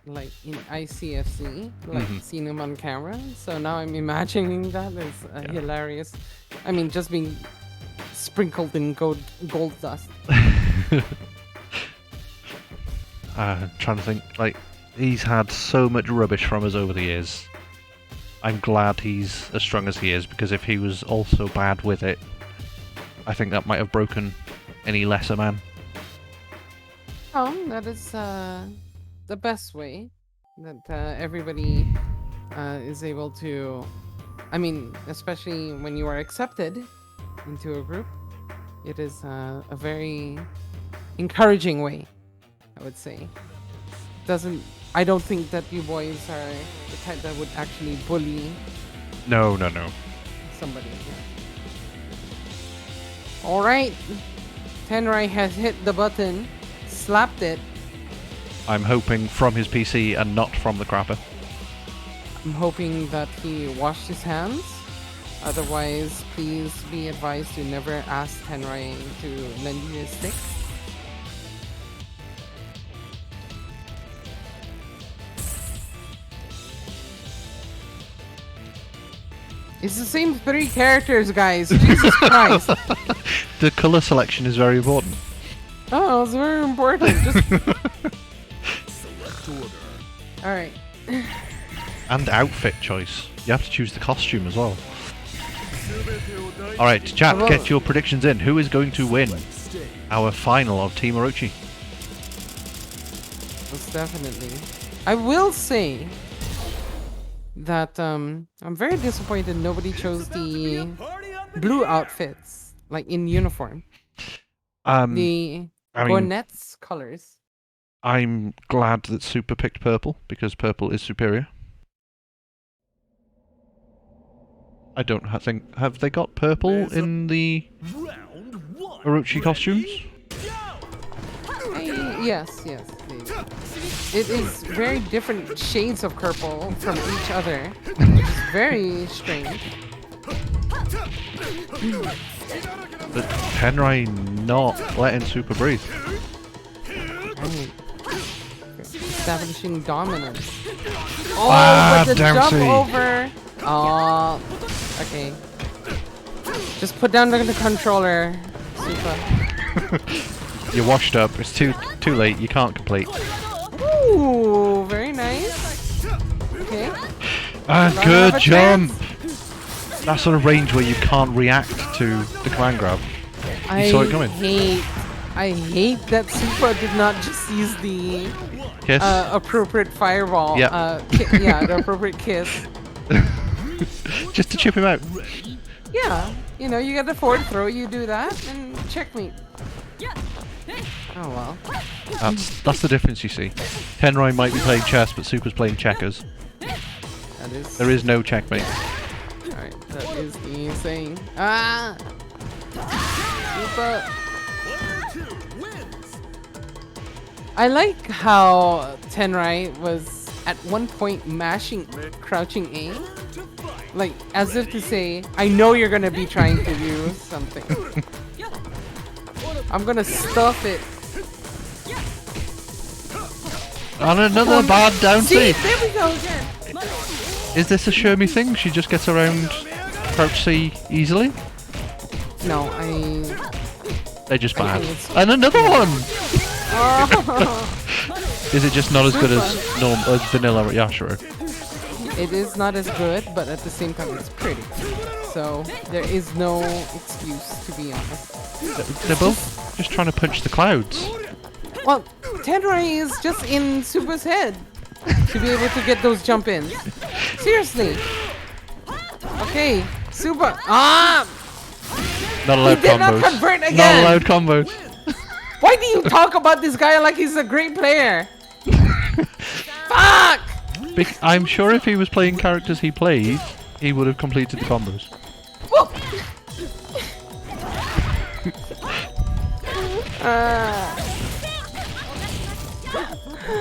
in ICFC, seen him on camera. So now I'm imagining that as hilarious. I mean, just being sprinkled in gold dust. I'm trying to think. He's had so much rubbish from us over the years. I'm glad he's as strong as he is, because if he was also bad with it, I think that might have broken any lesser man. Oh, that is the best way that everybody is able to. I mean, especially when you are accepted into a group, it is a very encouraging way, I would say. I don't think that you boys are the type that would actually bully. No. Somebody. Yeah. All right, Tenrai has hit the button, slapped it. I'm hoping from his PC and not from the crapper. I'm hoping that he washed his hands. Otherwise, please be advised to never ask Tenrai to lend you his stick. It's the same 3 characters, guys. Jesus Christ. The color selection is very important. Oh, it's very important. Just... Alright. And outfit choice. You have to choose the costume as well. Alright, chat, get your predictions in. Who is going to win our final of Team Orochi? Most definitely. I will say that I'm very disappointed nobody chose the blue outfits, like in uniform. The Gornet's colors. I'm glad that Super picked purple, because purple is superior. I don't think... Have they got purple in the Orochi costumes? Yes. It is very different shades of purple from each other, which is very strange. But Tenrai not letting Super breathe. Right. Establishing dominance. Oh, but the jump over. Oh, okay. Just put down the controller, Super. You're washed up. It's too late. You can't complete. Ooh, very nice. Okay. Good jump. That sort of range where you can't react to the command grab. You saw it coming. I hate that Super did not just use the kiss? Appropriate fireball. Yeah. The appropriate kiss. Just to chip him out. Yeah, you know, you get the forward throw, you do that, and checkmate. Oh well. That's the difference, you see. Tenrai might be playing chess, but Super's playing checkers. That is. There is no checkmate. Alright, that is the thing. Ah! Super. I like how Tenrai was at one point mashing crouching A. Like, as if to say, I know you're gonna be trying to do something. I'm gonna stuff it. And another bad down See, C. there we go again. Is this a Shermie thing? She just gets around crouch C easily? No, They're just I bad. think it's- And another one! Oh. Is it just not as good as vanilla Yashiro? It is not as good, but at the same time, it's pretty. So there is no excuse, to be honest. They're both just trying to punch the clouds. Well, Tenrai is just in Super's head to be able to get those jump ins. Seriously. Okay, Super. Ah! Not allowed He did not combos. convert Not again. allowed combos. Why do you talk about this guy like he's a great player? Fuck! I'm sure if he was playing characters he plays, he would have completed the combos. Whoa.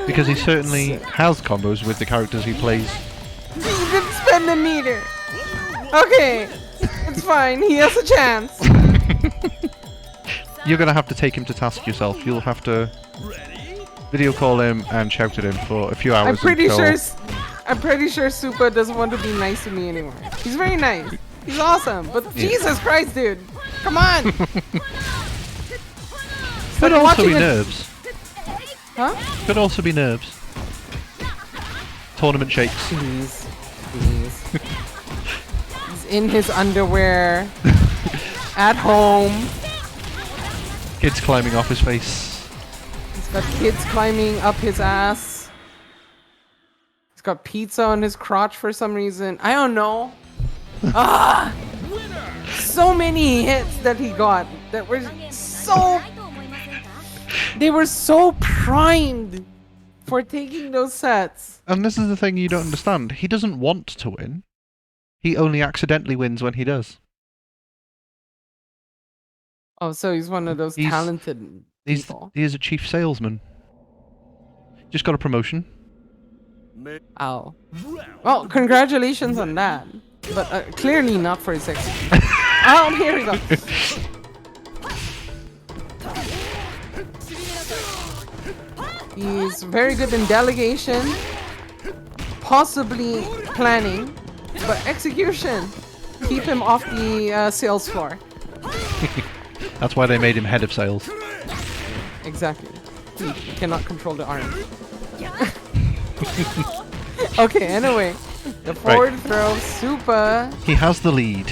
Because he certainly has combos with the characters he plays. He didn't spend a meter. Okay, it's fine. He has a chance. You're gonna have to take him to task yourself. You'll have to video call him and shout at him for a few hours. I'm pretty sure Super doesn't want to be nice to me anymore. He's very nice. He's awesome. But Yeah. Jesus Christ, dude. Come on. Could also be nerves. Huh? Could also be nerves. Tournament shakes. Please. Please. He's in his underwear. At home. Kids climbing off his face. He's got kids climbing up his ass. He's got pizza on his crotch for some reason. I don't know. Ah! So many hits that he got that were so... They were so primed for taking those sets. And this is the thing you don't understand. He doesn't want to win. He only accidentally wins when he does. Oh, so he's one of those talented people. He is a chief salesman. Just got a promotion. Oh. Well, congratulations on that. But clearly not for his execution. Oh, here we go. He's very good in delegation, possibly planning, but execution. Keep him off the sales floor. That's why they made him head of sales. Exactly. He cannot control the arm. Okay, anyway. The forward throw, Super. He has the lead.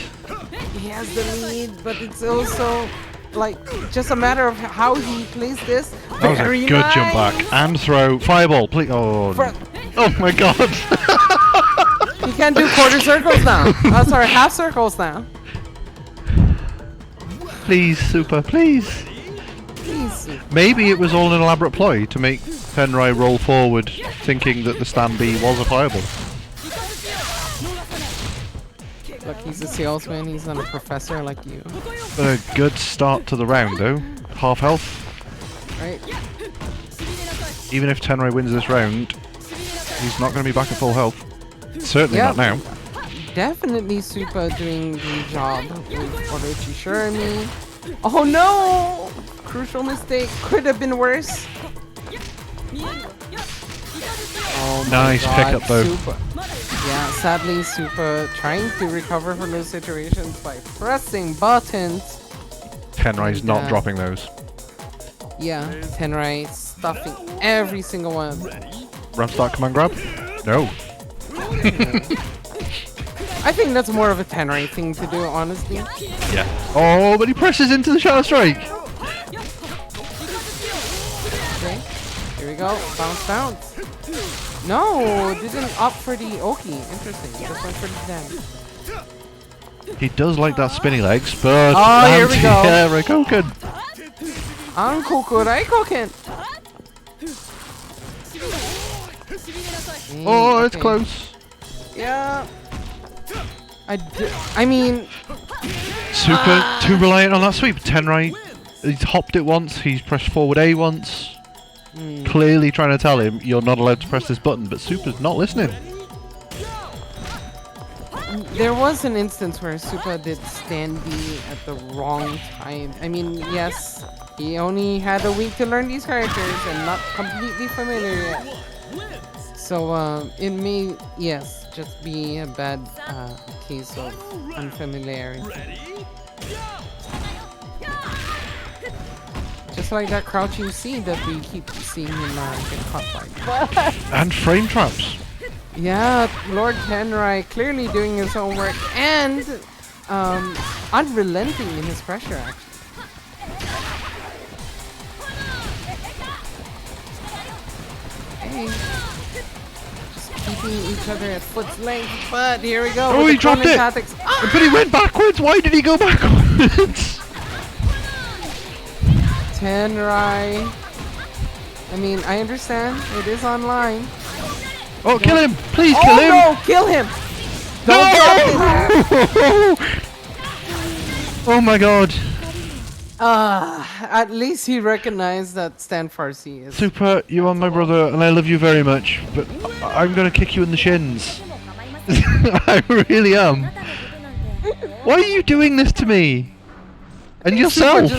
He has the lead, but it's also like just a matter of how he plays this. That was a good jump back and throw. Fireball, please. Oh, oh my god. He can't do quarter circles now. Oh, sorry, half circles now. Please, Super, please. Please, Super. Maybe it was all an elaborate ploy to make Tenrai roll forward, thinking that the stand B was a fireball. Look, he's a salesman. He's not a professor like you. But a good start to the round, though. Half health. Right? Even if Tenrai wins this round, he's not going to be back at full health. Certainly not now. Definitely Super doing the job with Orochi Shermie. Oh no! Crucial mistake. Could have been worse. Oh nice pickup though. Super. Yeah, sadly Super trying to recover from those situations by pressing buttons. Tenrai's not dropping those. Yeah, Tenrai stuffing every single one. Ramp start command grab? No. I think that's more of a Tenrai thing to do, honestly. Yeah. Oh, but he presses into the Shadow Strike. Okay, here we go. Bounce, bounce. No, didn't opt for the Oki. Interesting. Just went for the damage. He does like that spinny legs, but oh, here we go. Raikoken. Ankoku Raikoken. Oh, it's close. Yeah. I mean... Super too reliant on that sweep. Tenrai, he's hopped it once, he's pressed forward A once. Clearly trying to tell him you're not allowed to press this button, but Super's not listening. There was an instance where Super did stand B at the wrong time. I mean, yes, he only had a week to learn these characters and not completely familiar yet. So it may, yes, just be a bad case of unfamiliarity. Just like that crouching C that we keep seeing him get caught by. And frame traps. Yeah, Lord Tenrai clearly doing his homework and unrelenting in his pressure action. Okay. Just keeping each other at foot's length, but here we go. Oh, he dropped it! Tactics. Ah! But he went backwards! Why did he go backwards? Tenrai. I mean, I understand. It is online. Oh, kill him! Please kill him! No, kill him! Don't drop it! Oh my god. At least he recognized that Stan Farsi is... Super, you are my brother and I love you very much, but I'm gonna kick you in the shins. I really am. Why are you doing this to me? And yourself?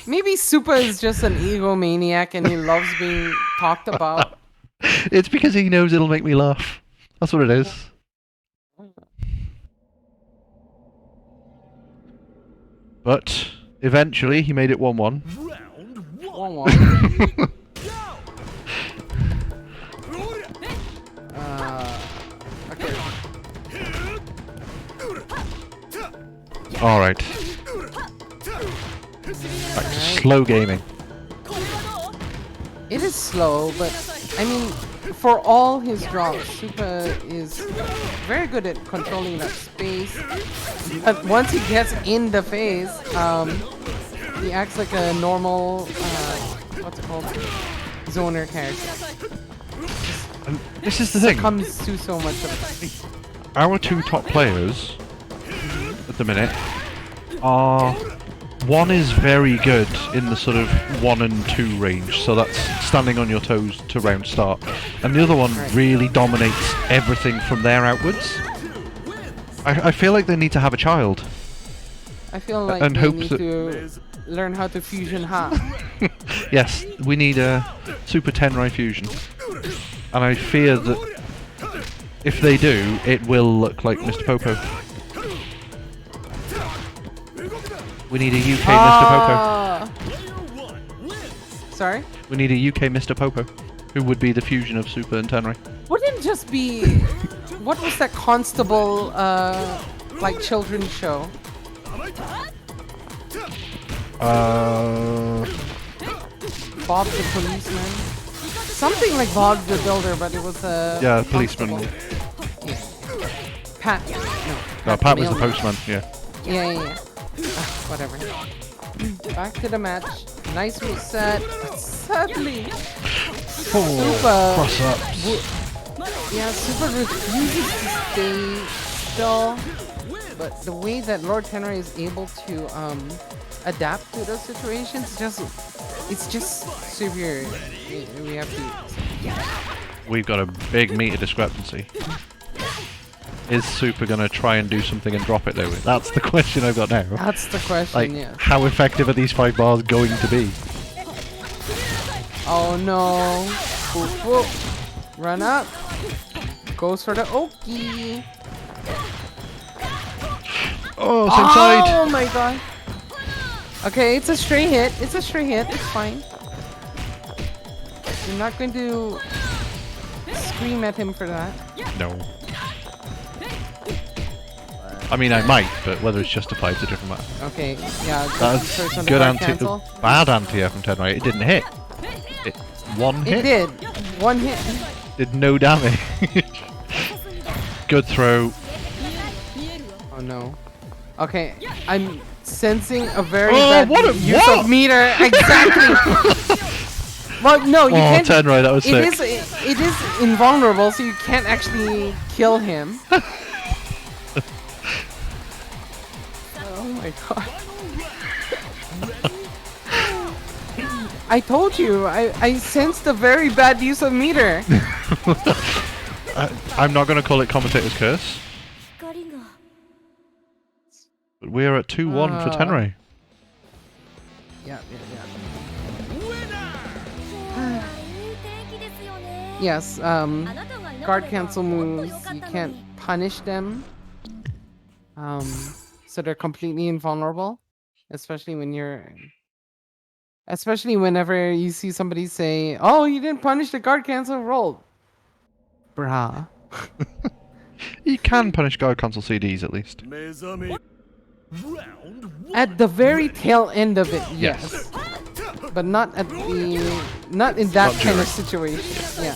Maybe Super is just an egomaniac and he loves being talked about. It's because he knows it'll make me laugh. That's what it is. But eventually he made it 1-1. 1-1. Okay. Alright. Back to slow gaming. It is slow, but I mean, for all his drops, Super is very good at controlling that space. But once he gets in the phase, he acts like a normal, what's it called? Zoner character. And this is the thing. Comes to so much of it. Our two top players at the minute are... One is very good in the sort of 1 and 2 range, so that's standing on your toes to round start. And the other one really dominates everything from there outwards. I feel like they need to have a child. I feel like and they hope need to learn how to fusion Ha. Yes, we need a Super Tenrai fusion. And I fear that if they do, it will look like Mr. Popo. We need a UK Mr. Popo. Sorry? We need a UK Mr. Popo, who would be the fusion of Super and Tenrai. Wouldn't it just be... What was that Constable, like, children's show? Bob the Policeman? Something like Bob the Builder, but it was a... Yeah, policeman. Yeah. Pat. No, Pat was the postman, yeah. Yeah. Whatever. Back to the match. Nice reset. Sadly, Super. Cross-ups. Yeah, Super refuses to stay still. But the way that Lord Tenrai is able to adapt to those situations, it's just superior. We have to. We've got a big meter discrepancy. Is Super gonna try and do something and drop it though? That's the question I've got now. That's the question, like, yes. how effective are these 5 bars going to be? Oh no. Whoop, whoop. Run up. Goes for the Oki. Oh, same side! Oh my god. Okay, it's a stray hit. It's a stray hit. It's fine. You're not going to scream at him for that. No. I mean, I might, but whether it's justified is a different matter. Okay, yeah. That's good bad anti-air from Tenrai. It didn't hit. It one hit. It did. One hit. Did no damage. Good throw. Oh no. Okay, I'm sensing a very bad use of meter. Exactly. Well, no, you can't. Tenrai, that was sick. It is invulnerable, so you can't actually kill him. Oh my god. I told you, I sensed a very bad use of meter. I'm not going to call it commentator's curse. But we're at 2-1 for Tenrai. Yeah. Yes, guard cancel moves, you can't punish them. So they're completely invulnerable. Especially whenever you see somebody say, "Oh, you didn't punish the guard cancel roll." Bruh. You can punish guard cancel CDs at least. At the very tail end of it, yes. But not in that kind of situation. Yeah.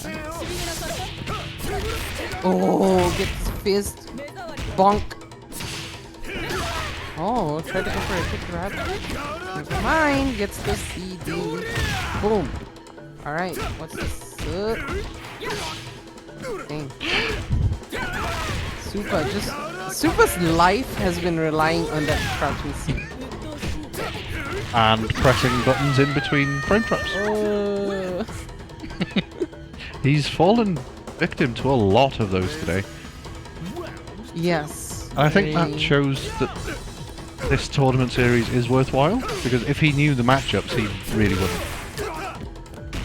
Oh, get his fist. Bonk. Oh, try to go for a quick grab. Never mind. Gets the CD. Boom. Alright, what's this? Dang. Supa's life has been relying on that crouching C. And pressing buttons in between frame traps. He's fallen victim to a lot of those today. Yes. I think that shows that this tournament series is worthwhile, because if he knew the matchups, he really wouldn't.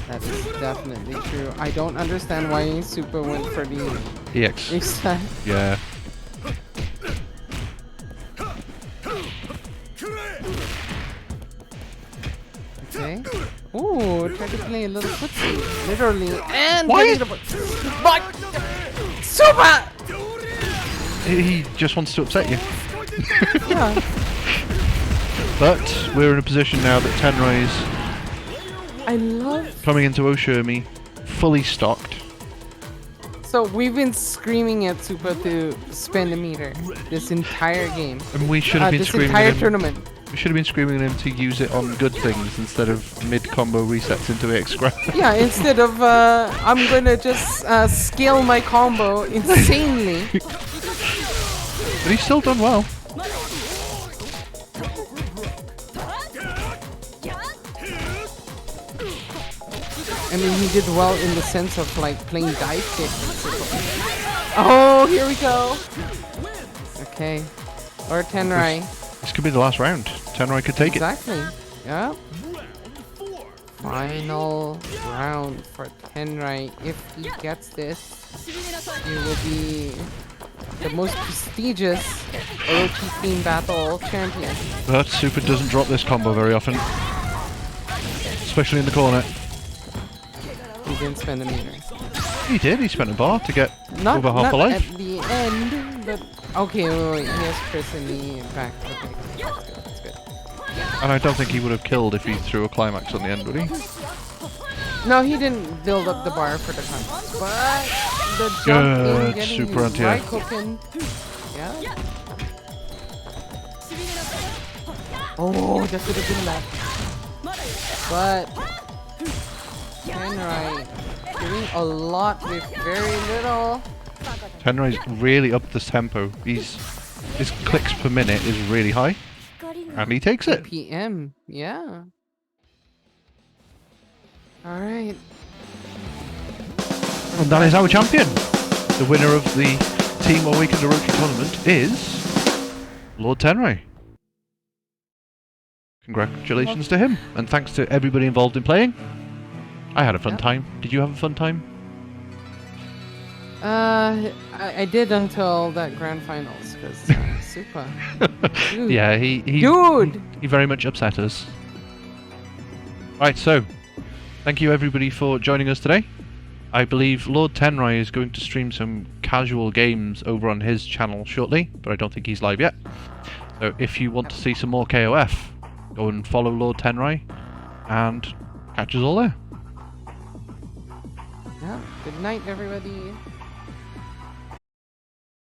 That is definitely true. I don't understand why Super went for the EX. reset. Yeah. Okay. Ooh, try to play a little footsie. Literally. And why is... But Super! He just wants to upset you. Yeah. But we're in a position now that Tenrai's coming into Oshirmi fully stocked. So we've been screaming at Super to spend a meter this entire game. And we should have been this screaming entire at him. tournament. We should have been screaming at him to use it on good things instead of mid-combo resets into EX grab. Yeah, instead of I'm gonna just scale my combo insanely. But he's still done well. I mean, he did well in the sense of like playing dive kick. Oh, here we go. Okay. Or Tenrai. This could be the last round. Tenrai could take Exactly. Yeah. Final round for Tenrai. If he gets this, he will be the most prestigious Orochi team battle champion. But Super doesn't drop this combo very often. Especially in the corner. He didn't spend a meter. He did, he spent a bar to get Not over half a life. at the end, but... Okay, wait, he has Chris in the back. Okay, that's good. And I don't think he would have killed if he threw a climax on the end, would he? No, he didn't build up the bar for the climax. But the jump in getting Super his anti-air. right hook in... Yeah. Oh, that could have been that. But... Tenrai doing a lot with very little. Tenrai's really upped this tempo. His clicks per minute is really high. And he takes it. PM, yeah. Alright. And that is our champion. The winner of the Team Awakened Orochi tournament is Lord Tenrai. Congratulations to him. And thanks to everybody involved in playing. I had a fun time. Did you have a fun time? I did until that grand finals, because Super. Dude. Yeah, he very much upset us. Right, so thank you everybody for joining us today. I believe Lord Tenrai is going to stream some casual games over on his channel shortly, but I don't think he's live yet. So if you want to see some more KOF, go and follow Lord Tenrai and catch us all there. Yeah, good night everybody.